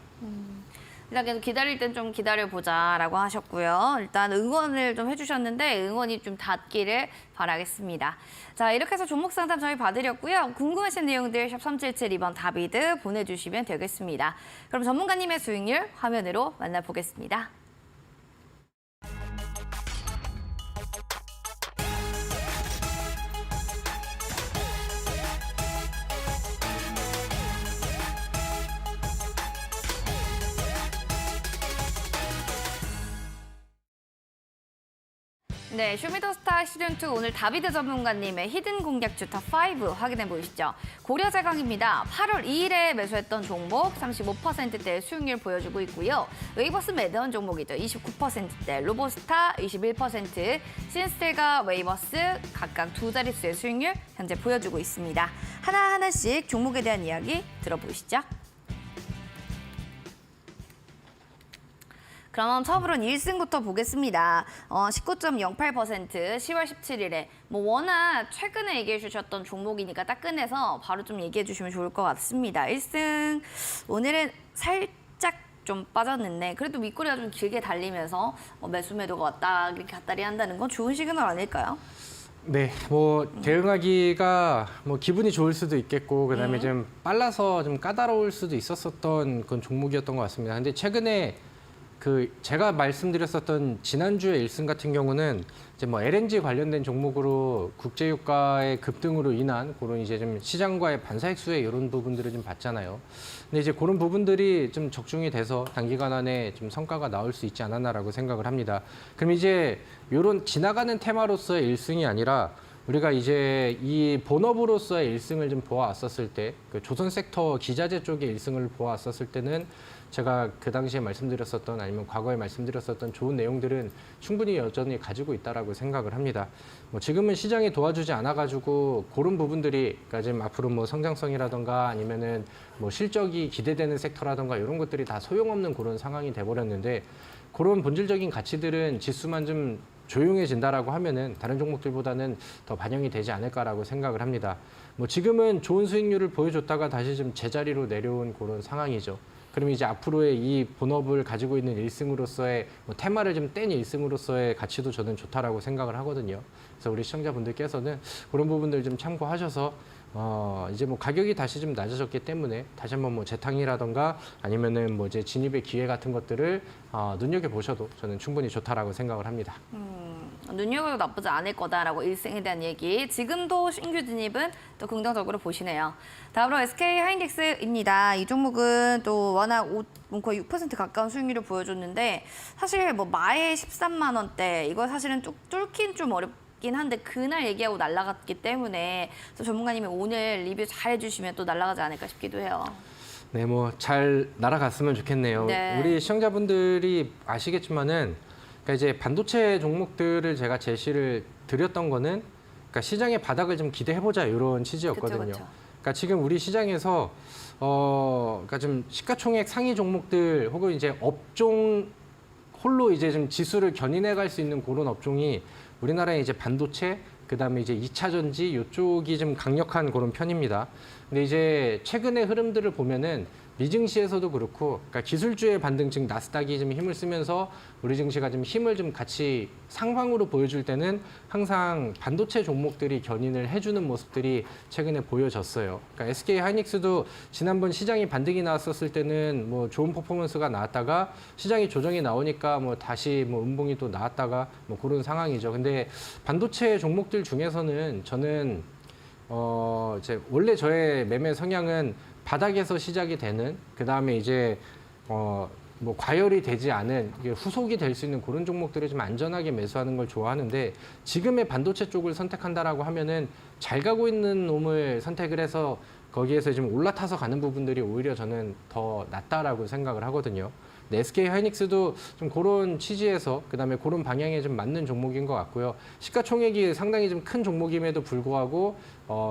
일단 계속 기다릴 땐 좀 기다려보자라고 하셨고요. 일단 응원을 좀 해주셨는데 응원이 좀 닿기를 바라겠습니다. 자, 이렇게 해서 종목 상담 저희 봐드렸고요. 궁금하신 내용들 샵 3772번 다비드 보내주시면 되겠습니다. 그럼 전문가님의 수익률 화면으로 만나보겠습니다. 네, 쇼미더스타 시즌2 오늘 다비드 전문가님의 히든 공략주 탑5 확인해 보시죠. 고려제강입니다. 8월 2일에 매수했던 종목 35%대 수익률 보여주고 있고요. 웨이버스 매드온 종목이죠. 29%대, 로보스타 21%, 신스텔과 웨이버스 각각 두 자릿수의 수익률 현재 보여주고 있습니다. 하나하나씩 종목에 대한 이야기 들어보시죠. 그럼 처음으로는 1승부터 보겠습니다. 19.08% 10월 17일에 워낙 최근에 얘기해 주셨던 종목이니까 딱 꺼내서 바로 좀 얘기해 주시면 좋을 것 같습니다. 1승 오늘은 살짝 좀 빠졌는데 그래도 윗꼬리가 좀 길게 달리면서 매수 매도가 왔다 이렇게 갔다리 한다는 건 좋은 시그널 아닐까요? 네, 대응하기가 기분이 좋을 수도 있겠고 그다음에 좀 빨라서 좀 까다로울 수도 있었던 그런 종목이었던 것 같습니다. 근데 최근에 제가 말씀드렸었던 지난주에 1승 같은 경우는 이제 LNG 관련된 종목으로 국제유가의 급등으로 인한 그런 이제 좀 시장과의 반사익수에 이런 부분들을 좀 봤잖아요. 근데 이제 그런 부분들이 좀 적중이 돼서 단기간 안에 좀 성과가 나올 수 있지 않았나라고 생각을 합니다. 그럼 이제 이런 지나가는 테마로서의 1승이 아니라 우리가 이제 이 본업으로서의 1승을 좀 보아왔었을 때, 그 조선 섹터 기자재 쪽의 1승을 보아왔었을 때는 제가 그 당시에 말씀드렸었던 아니면 과거에 말씀드렸었던 좋은 내용들은 충분히 여전히 가지고 있다라고 생각을 합니다. 지금은 시장이 도와주지 않아가지고 그런 부분들이 그러니까 지금 앞으로 성장성이라던가 아니면은 실적이 기대되는 섹터라던가 이런 것들이 다 소용없는 그런 상황이 돼버렸는데 그런 본질적인 가치들은 지수만 좀 조용해진다라고 하면은 다른 종목들보다는 더 반영이 되지 않을까라고 생각을 합니다. 지금은 좋은 수익률을 보여줬다가 다시 좀 제자리로 내려온 그런 상황이죠. 그럼 이제 앞으로의 이 본업을 가지고 있는 1승으로서의 테마를 좀 뗀 1승으로서의 가치도 저는 좋다라고 생각을 하거든요. 그래서 우리 시청자분들께서는 그런 부분들 좀 참고하셔서 이제 가격이 다시 좀 낮아졌기 때문에 다시 한번 재탕이라던가 아니면은 이제 진입의 기회 같은 것들을 눈여겨보셔도 저는 충분히 좋다라고 생각을 합니다. 눈여겨도 나쁘지 않을 거다라고 1승에 대한 얘기. 지금도 신규 진입은 또 긍정적으로 보시네요. 다음으로 SK 하이닉스입니다. 이 종목은 또 워낙 거의 6% 가까운 수익률을 보여줬는데 사실 마에 13만 원대 이거 사실은 쭉 뚫긴 좀 어렵긴 한데 그날 얘기하고 날아갔기 때문에 또 전문가님이 오늘 리뷰 잘 해주시면 또 날아가지 않을까 싶기도 해요. 네, 잘 날아갔으면 좋겠네요. 네. 우리 시청자분들이 아시겠지만은 그러니까 이제 반도체 종목들을 제가 제시를 드렸던 거는 그러니까 시장의 바닥을 좀 기대해보자 이런 취지였거든요. 그쵸. 그러니까 지금 우리 시장에서 그러니까 좀 시가총액 상위 종목들 혹은 이제 업종 홀로 이제 좀 지수를 견인해갈 수 있는 그런 업종이 우리나라의 이제 반도체 그다음에 이제 2차 전지 이쪽이 좀 강력한 그런 편입니다. 근데 이제 최근의 흐름들을 보면은 미증시에서도 그렇고, 그러니까 기술주의 반등, 즉 나스닥이 좀 힘을 쓰면서 우리 증시가 좀 힘을 좀 같이 상방으로 보여줄 때는 항상 반도체 종목들이 견인을 해주는 모습들이 최근에 보여졌어요. 그러니까 SK 하이닉스도 지난번 시장이 반등이 나왔었을 때는 좋은 퍼포먼스가 나왔다가 시장이 조정이 나오니까 다시 음봉이 또 나왔다가 그런 상황이죠. 근데 반도체 종목들 중에서는 저는 이제 원래 저의 매매 성향은 바닥에서 시작이 되는 그다음에 이제 과열이 되지 않은 후속이 될 수 있는 그런 종목들을 좀 안전하게 매수하는 걸 좋아하는데 지금의 반도체 쪽을 선택한다라고 하면은 잘 가고 있는 놈을 선택을 해서 거기에서 좀 올라타서 가는 부분들이 오히려 저는 더 낫다라고 생각을 하거든요. 네, SK 하이닉스도 좀 그런 취지에서 그다음에 그런 방향에 좀 맞는 종목인 것 같고요. 시가총액이 상당히 좀 큰 종목임에도 불구하고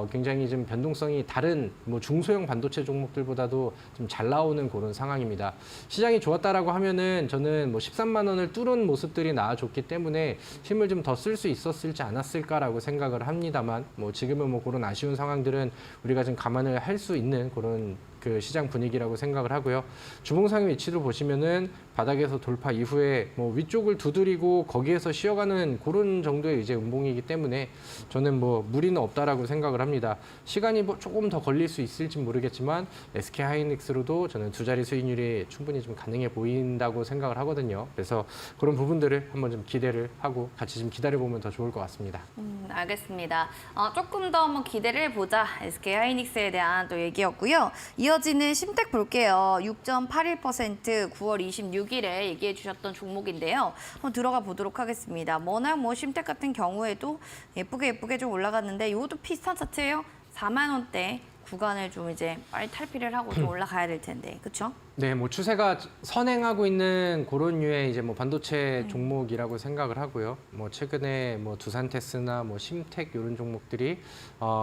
굉장히 좀 변동성이 다른 중소형 반도체 종목들보다도 좀 잘 나오는 그런 상황입니다. 시장이 좋았다라고 하면은 저는 13만 원을 뚫은 모습들이 나와줬기 때문에 힘을 좀 더 쓸 수 있었을지 않았을까라고 생각을 합니다만 지금은 그런 아쉬운 상황들은 우리가 좀 감안을 할 수 있는 그런 그 시장 분위기라고 생각을 하고요. 주봉상의 위치를 보시면은 바닥에서 돌파 이후에 뭐 위쪽을 두드리고 거기에서 쉬어가는 그런 정도의 이제 음봉이기 때문에 저는 뭐 무리는 없다라고 생각을 합니다. 시간이 뭐 조금 더 걸릴 수 있을지 모르겠지만 SK 하이닉스로도 저는 두 자리 수익률이 충분히 좀 가능해 보인다고 생각을 하거든요. 그래서 그런 부분들을 한번 좀 기대를 하고 같이 좀 기다려보면 더 좋을 것 같습니다. 알겠습니다. 조금 더 한번 기대를 해보자. SK 하이닉스에 대한 또 얘기였고요. 이어지는 심텍 볼게요. 6.81% 9월 26일에 얘기해 주셨던 종목인데요. 한번 들어가 보도록 하겠습니다. 워낙 뭐 심텍 같은 경우에도 예쁘게 좀 올라갔는데 이것도 비슷한 차트예요. 4만 원대 구간을 좀 이제 빨리 탈피를 하고 좀 올라가야 될 텐데, 그렇죠? 네, 뭐 추세가 선행하고 있는 그런 류의 이제 뭐 반도체 종목이라고 생각을 하고요. 뭐 최근에 뭐 두산테스나 뭐 심텍 이런 종목들이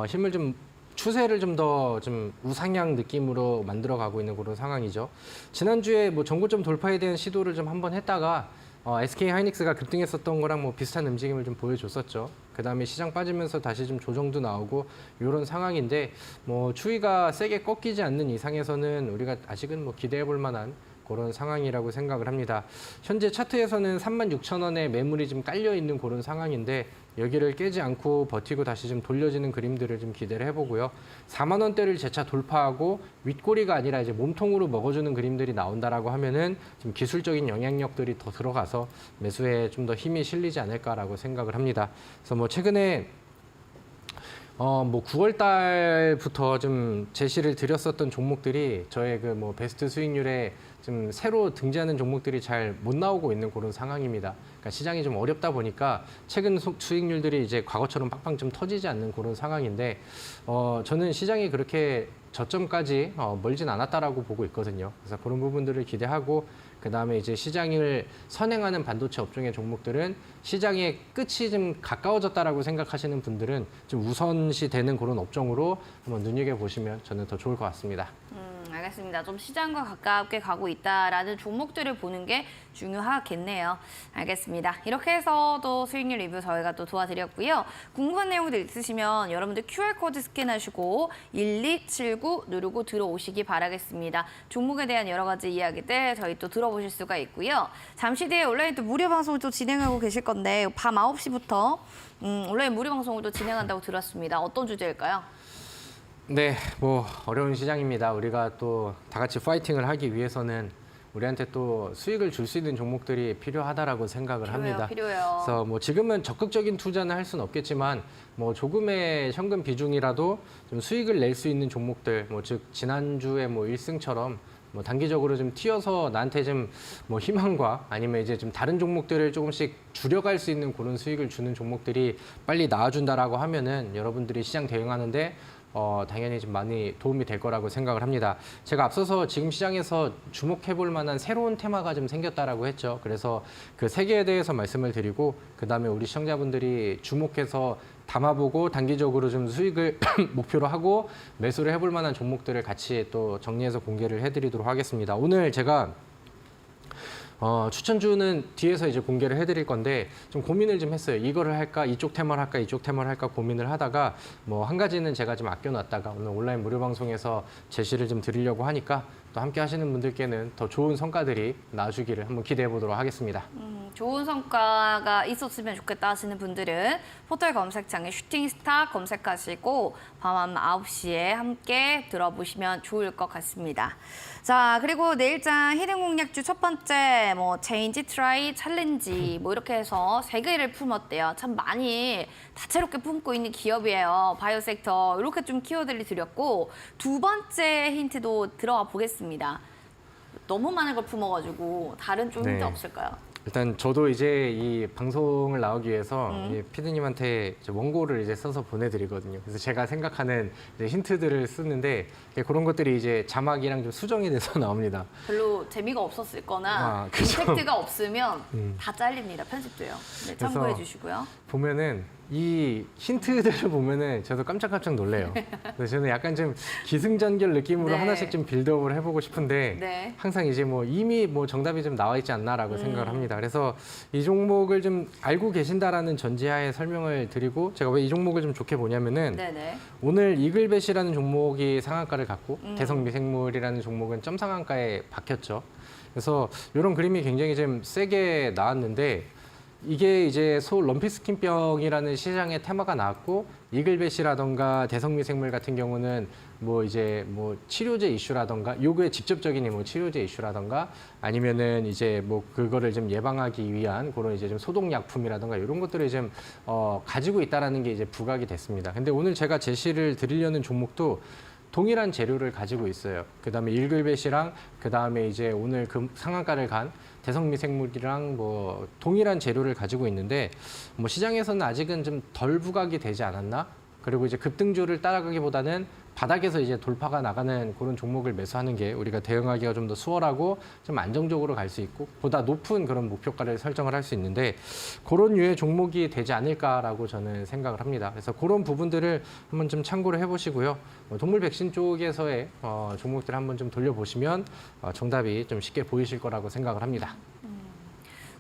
힘을 좀 추세를 좀 더 좀 우상향 느낌으로 만들어가고 있는 그런 상황이죠. 지난주에 뭐 전고점 돌파에 대한 시도를 좀 한번 했다가 SK 하이닉스가 급등했었던 거랑 뭐 비슷한 움직임을 좀 보여줬었죠. 그다음에 시장 빠지면서 다시 좀 조정도 나오고 이런 상황인데 뭐 추이가 세게 꺾이지 않는 이상에서는 우리가 아직은 뭐 기대해 볼 만한 그런 상황이라고 생각을 합니다. 현재 차트에서는 36,000원에 매물이 좀 깔려 있는 그런 상황인데 여기를 깨지 않고 버티고 다시 좀 돌려지는 그림들을 좀 기대를 해보고요. 4만 원대를 재차 돌파하고 윗꼬리가 아니라 이제 몸통으로 먹어주는 그림들이 나온다라고 하면은 좀 기술적인 영향력들이 더 들어가서 매수에 좀 더 힘이 실리지 않을까라고 생각을 합니다. 그래서 뭐 최근에 뭐 9월 달부터 좀 제시를 드렸었던 종목들이 저의 그 뭐 베스트 수익률에 좀 새로 등재하는 종목들이 잘 못 나오고 있는 그런 상황입니다. 그러니까 시장이 좀 어렵다 보니까 최근 수익률들이 이제 과거처럼 빡빡 좀 터지지 않는 그런 상황인데 저는 시장이 그렇게 저점까지 멀진 않았다라고 보고 있거든요. 그래서 그런 부분들을 기대하고 그다음에 이제 시장을 선행하는 반도체 업종의 종목들은 시장의 끝이 좀 가까워졌다라고 생각하시는 분들은 좀 우선시 되는 그런 업종으로 한번 눈여겨보시면 저는 더 좋을 것 같습니다. 알겠습니다. 좀 시장과 가깝게 가고 있다라는 종목들을 보는 게 중요하겠네요. 알겠습니다. 이렇게 해서 또 수익률 리뷰 저희가 또 도와드렸고요. 궁금한 내용들 있으시면 여러분들 QR코드 스캔하시고 1279 누르고 들어오시기 바라겠습니다. 종목에 대한 여러 가지 이야기들 저희 또 들어보실 수가 있고요. 잠시 뒤에 온라인 또 무료 방송을 또 진행하고 계실 건데 밤 9시부터 온라인 무료 방송을 또 진행한다고 들었습니다. 어떤 주제일까요? 네, 뭐 어려운 시장입니다. 우리가 또 다 같이 파이팅을 하기 위해서는 우리한테 또 수익을 줄 수 있는 종목들이 필요하다라고 생각을 합니다. 필요해요. 그래서 뭐 지금은 적극적인 투자는 할 수는 없겠지만 뭐 조금의 현금 비중이라도 좀 수익을 낼 수 있는 종목들, 뭐 즉 지난주에 뭐 1승처럼 뭐 단기적으로 좀 튀어서 나한테 좀 뭐 희망과 아니면 이제 좀 다른 종목들을 조금씩 줄여갈 수 있는 그런 수익을 주는 종목들이 빨리 나와준다라고 하면은 여러분들이 시장 대응하는데 당연히 좀 많이 도움이 될 거라고 생각을 합니다. 제가 앞서서 지금 시장에서 주목해 볼 만한 새로운 테마가 좀 생겼다라고 했죠. 그래서 그 세 개에 대해서 말씀을 드리고 그다음에 우리 시청자분들이 주목해서 담아보고 단기적으로 좀 수익을 목표로 하고 매수를 해볼 만한 종목들을 같이 또 정리해서 공개를 해드리도록 하겠습니다. 오늘 제가 추천주는 뒤에서 이제 공개를 해드릴 건데 좀 고민을 좀 했어요. 이거를 할까, 이쪽 테마를 할까, 이쪽 테마를 할까 고민을 하다가 뭐 한 가지는 제가 좀 아껴놨다가 오늘 온라인 무료 방송에서 제시를 좀 드리려고 하니까 또 함께 하시는 분들께는 더 좋은 성과들이 나와주기를 한번 기대해 보도록 하겠습니다. 좋은 성과가 있었으면 좋겠다 하시는 분들은 포털 검색창에 슈팅스타 검색하시고 밤 9시에 함께 들어보시면 좋을 것 같습니다. 자, 그리고 내일장 히든 공략주 첫 번째 뭐 체인지, 트라이, 챌린지 뭐 이렇게 해서 3개를 품었대요. 참 많이 다채롭게 품고 있는 기업이에요. 바이오 섹터 이렇게 좀 키워드를 드렸고 두 번째 힌트도 들어가 보겠습니다. 너무 많은 걸 품어가지고 다른 좀 힌트 네. 없을까요? 일단 저도 이제 이 방송을 나오기 위해서 이 피디님한테 이제 원고를 이제 써서 보내드리거든요. 그래서 제가 생각하는 이제 힌트들을 쓰는데 그런 것들이 이제 자막이랑 좀 수정이 돼서 나옵니다. 별로 재미가 없었을 거나 그죠. 임팩트가 없으면 다 잘립니다. 편집도요. 네, 참고해 그래서 주시고요. 보면은 이 힌트들을 보면은 저도 깜짝깜짝 놀래요. 그래서 저는 약간 좀 기승전결 느낌으로 네. 하나씩 좀 빌드업을 해보고 싶은데 네. 항상 이제 뭐 이미 뭐 정답이 좀 나와 있지 않나라고 생각을 합니다. 그래서 이 종목을 좀 알고 계신다라는 전제하에 설명을 드리고 제가 왜 이 종목을 좀 좋게 보냐면은 네네. 오늘 이글벳이라는 종목이 상한가를 갖고 대성미생물이라는 종목은 점상한가에 박혔죠. 그래서 이런 그림이 굉장히 좀 세게 나왔는데 이게 이제 소 럼피스킨병이라는 시장의 테마가 나왔고 이글벳이라던가 대성미생물 같은 경우는 뭐 이제 뭐 치료제 이슈라던가 요거에 직접적인 뭐 치료제 이슈라던가 아니면은 이제 뭐 그거를 좀 예방하기 위한 그런 이제 좀 소독 약품이라던가 이런 것들을 좀 가지고 있다라는 게 이제 부각이 됐습니다. 근데 오늘 제가 제시를 드리려는 종목도 동일한 재료를 가지고 있어요. 그다음에 일글벳이랑 그다음에 이제 오늘 그 상한가를 간 대성미생물이랑 뭐 동일한 재료를 가지고 있는데 뭐 시장에서는 아직은 좀 덜 부각이 되지 않았나? 그리고 이제 급등주를 따라가기보다는 바닥에서 이제 돌파가 나가는 그런 종목을 매수하는 게 우리가 대응하기가 좀 더 수월하고 좀 안정적으로 갈 수 있고 보다 높은 그런 목표가를 설정을 할 수 있는데 그런 류의 종목이 되지 않을까라고 저는 생각을 합니다. 그래서 그런 부분들을 한번 좀 참고를 해보시고요. 동물 백신 쪽에서의 종목들을 한번 좀 돌려보시면 정답이 좀 쉽게 보이실 거라고 생각을 합니다.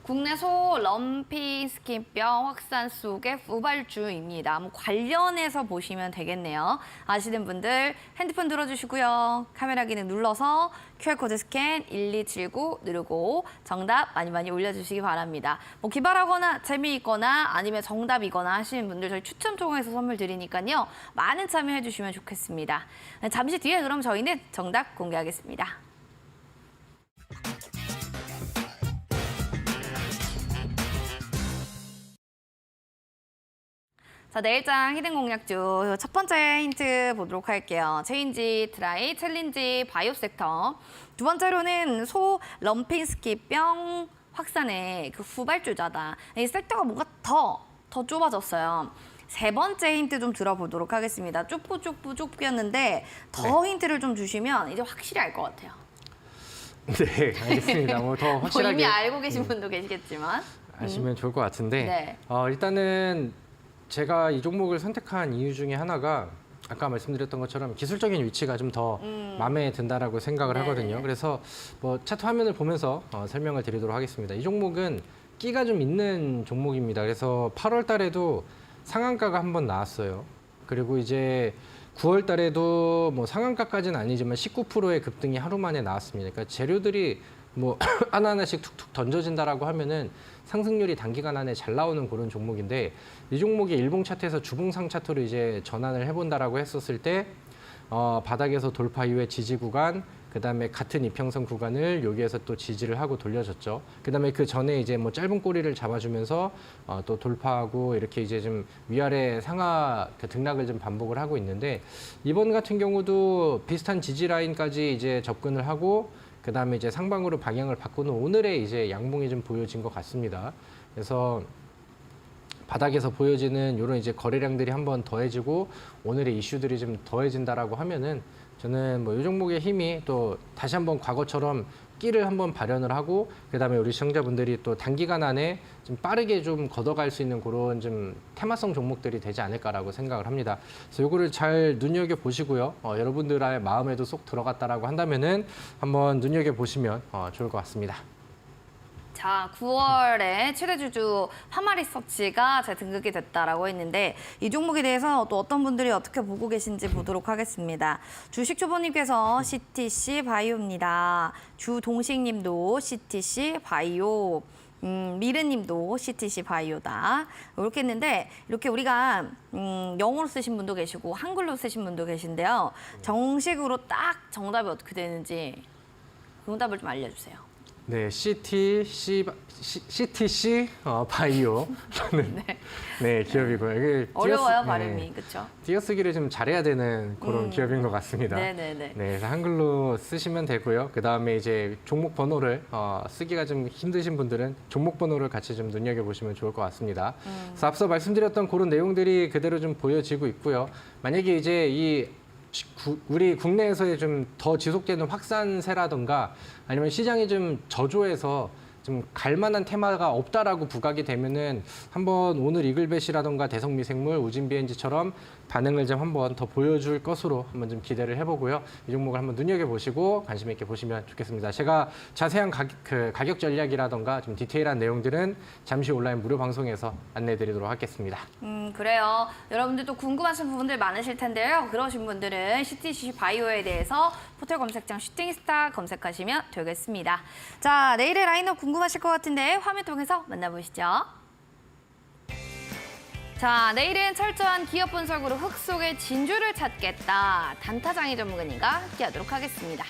국내 소 럼피스킨병 확산 속의 후발주입니다. 관련해서 보시면 되겠네요. 아시는 분들 핸드폰 들어주시고요. 카메라 기능 눌러서 QR코드 스캔 1279 누르고 정답 많이 많이 올려주시기 바랍니다. 뭐 기발하거나 재미있거나 아니면 정답이거나 하시는 분들 저희 추첨 통해서 선물 드리니까요. 많은 참여해 주시면 좋겠습니다. 잠시 뒤에 그럼 저희는 정답 공개하겠습니다. 자, 내일장 히든 공략주 첫 번째 힌트 보도록 할게요. 체인지, 트라이, 챌린지, 바이오 섹터. 두 번째로는 소 럼피스킨병 확산의 그 후발주자다. 이 섹터가 뭔가 더 좁아졌어요. 세 번째 힌트 좀 들어보도록 하겠습니다. 좁혔는데 더 힌트를 좀 주시면 이제 확실히 알 것 같아요. 네, 알겠습니다. 뭐 더 확실하게 이미 알고 계신 분도 계시겠지만. 아시면 좋을 것 같은데 네. 일단은 제가 이 종목을 선택한 이유 중에 하나가 아까 말씀드렸던 것처럼 기술적인 위치가 좀 더 마음에 든다라고 생각을 네네네. 하거든요. 그래서 뭐 차트 화면을 보면서 설명을 드리도록 하겠습니다. 이 종목은 끼가 좀 있는 종목입니다. 그래서 8월 달에도 상한가가 한 번 나왔어요. 그리고 이제 9월 달에도 뭐 상한가까지는 아니지만 19%의 급등이 하루 만에 나왔습니다. 그러니까 재료들이 뭐 하나하나씩 툭툭 던져진다라고 하면은 상승률이 단기간 안에 잘 나오는 그런 종목인데 이 종목이 일봉 차트에서 주봉상 차트로 이제 전환을 해본다라고 했었을 때 바닥에서 돌파 이후에 지지 구간, 그다음에 같은 이평선 구간을 여기에서 또 지지를 하고 돌려줬죠. 그다음에 그 전에 이제 뭐 짧은 꼬리를 잡아주면서 또 돌파하고 이렇게 이제 좀 위아래 상하 그 등락을 좀 반복을 하고 있는데 이번 같은 경우도 비슷한 지지 라인까지 이제 접근을 하고 그다음에 이제 상방으로 방향을 바꾸는 오늘의 이제 양봉이 좀 보여진 것 같습니다. 그래서 바닥에서 보여지는 이런 이제 거래량들이 한번 더해지고 오늘의 이슈들이 좀 더해진다라고 하면은 저는 뭐 이 종목의 힘이 또 다시 한번 과거처럼 끼를 한번 발현을 하고 그다음에 우리 시청자분들이 또 단기간 안에 좀 빠르게 좀 걷어갈 수 있는 그런 좀 테마성 종목들이 되지 않을까라고 생각을 합니다. 그래서 이거를 잘 눈여겨 보시고요. 여러분들의 마음에도 쏙 들어갔다라고 한다면은 한번 눈여겨 보시면 좋을 것 같습니다. 자, 9월에 최대주주 파마리서치가 제 등극이 됐다라고 했는데 이 종목에 대해서 또 어떤 분들이 어떻게 보고 계신지 보도록 하겠습니다. 주식초보님께서 CTC 바이오입니다. 주동식님도 CTC 바이오. 미르님도 CTC 바이오다. 이렇게 했는데 이렇게 우리가 영어로 쓰신 분도 계시고 한글로 쓰신 분도 계신데요. 정식으로 딱 정답이 어떻게 되는지 정답을 좀 알려주세요. 네, CTC 바이오라는 네, 기업이고요. 이게 어려워요, 네, 발음이. 그렇죠? 띄어쓰기를 좀 잘해야 되는 그런 기업인 것 같습니다. 네네네. 네, 그래서 한글로 쓰시면 되고요. 그 다음에 이제 종목 번호를 쓰기가 좀 힘드신 분들은 종목 번호를 같이 좀 눈여겨 보시면 좋을 것 같습니다. 그래서 앞서 말씀드렸던 그런 내용들이 그대로 좀 보여지고 있고요. 만약에 이제 우리 국내에서의 좀 더 지속되는 확산세라든가 아니면 시장이 좀 저조해서 좀 갈만한 테마가 없다라고 부각이 되면은 한번 오늘 이글벳이라던가 대성미생물, 우진비엔지처럼 반응을 좀 한번 더 보여줄 것으로 한번 좀 기대를 해보고요. 이 종목을 한번 눈여겨보시고 관심 있게 보시면 좋겠습니다. 제가 자세한 가격 전략이라던가 좀 디테일한 내용들은 잠시 온라인 무료 방송에서 안내해드리도록 하겠습니다. 그래요. 여러분들도 궁금하신 부분들 많으실 텐데요. 그러신 분들은 CTC 바이오에 대해서 포털 검색창 슈팅스타 검색하시면 되겠습니다. 자, 내일의 라인업 궁금하실 것 같은데 화면 통해서 만나보시죠. 자, 내일은 철저한 기업 분석으로 흙 속의 진주를 찾겠다. 단타장이 전문가님과 함께하도록 하겠습니다.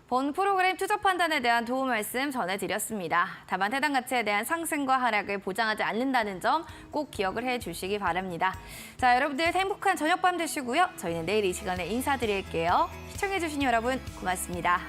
본 프로그램 투자 판단에 대한 도움 말씀 전해드렸습니다. 다만 해당 가치에 대한 상승과 하락을 보장하지 않는다는 점 꼭 기억을 해주시기 바랍니다. 자, 여러분들 행복한 저녁밤 되시고요. 저희는 내일 이 시간에 인사드릴게요. 시청해주신 여러분 고맙습니다.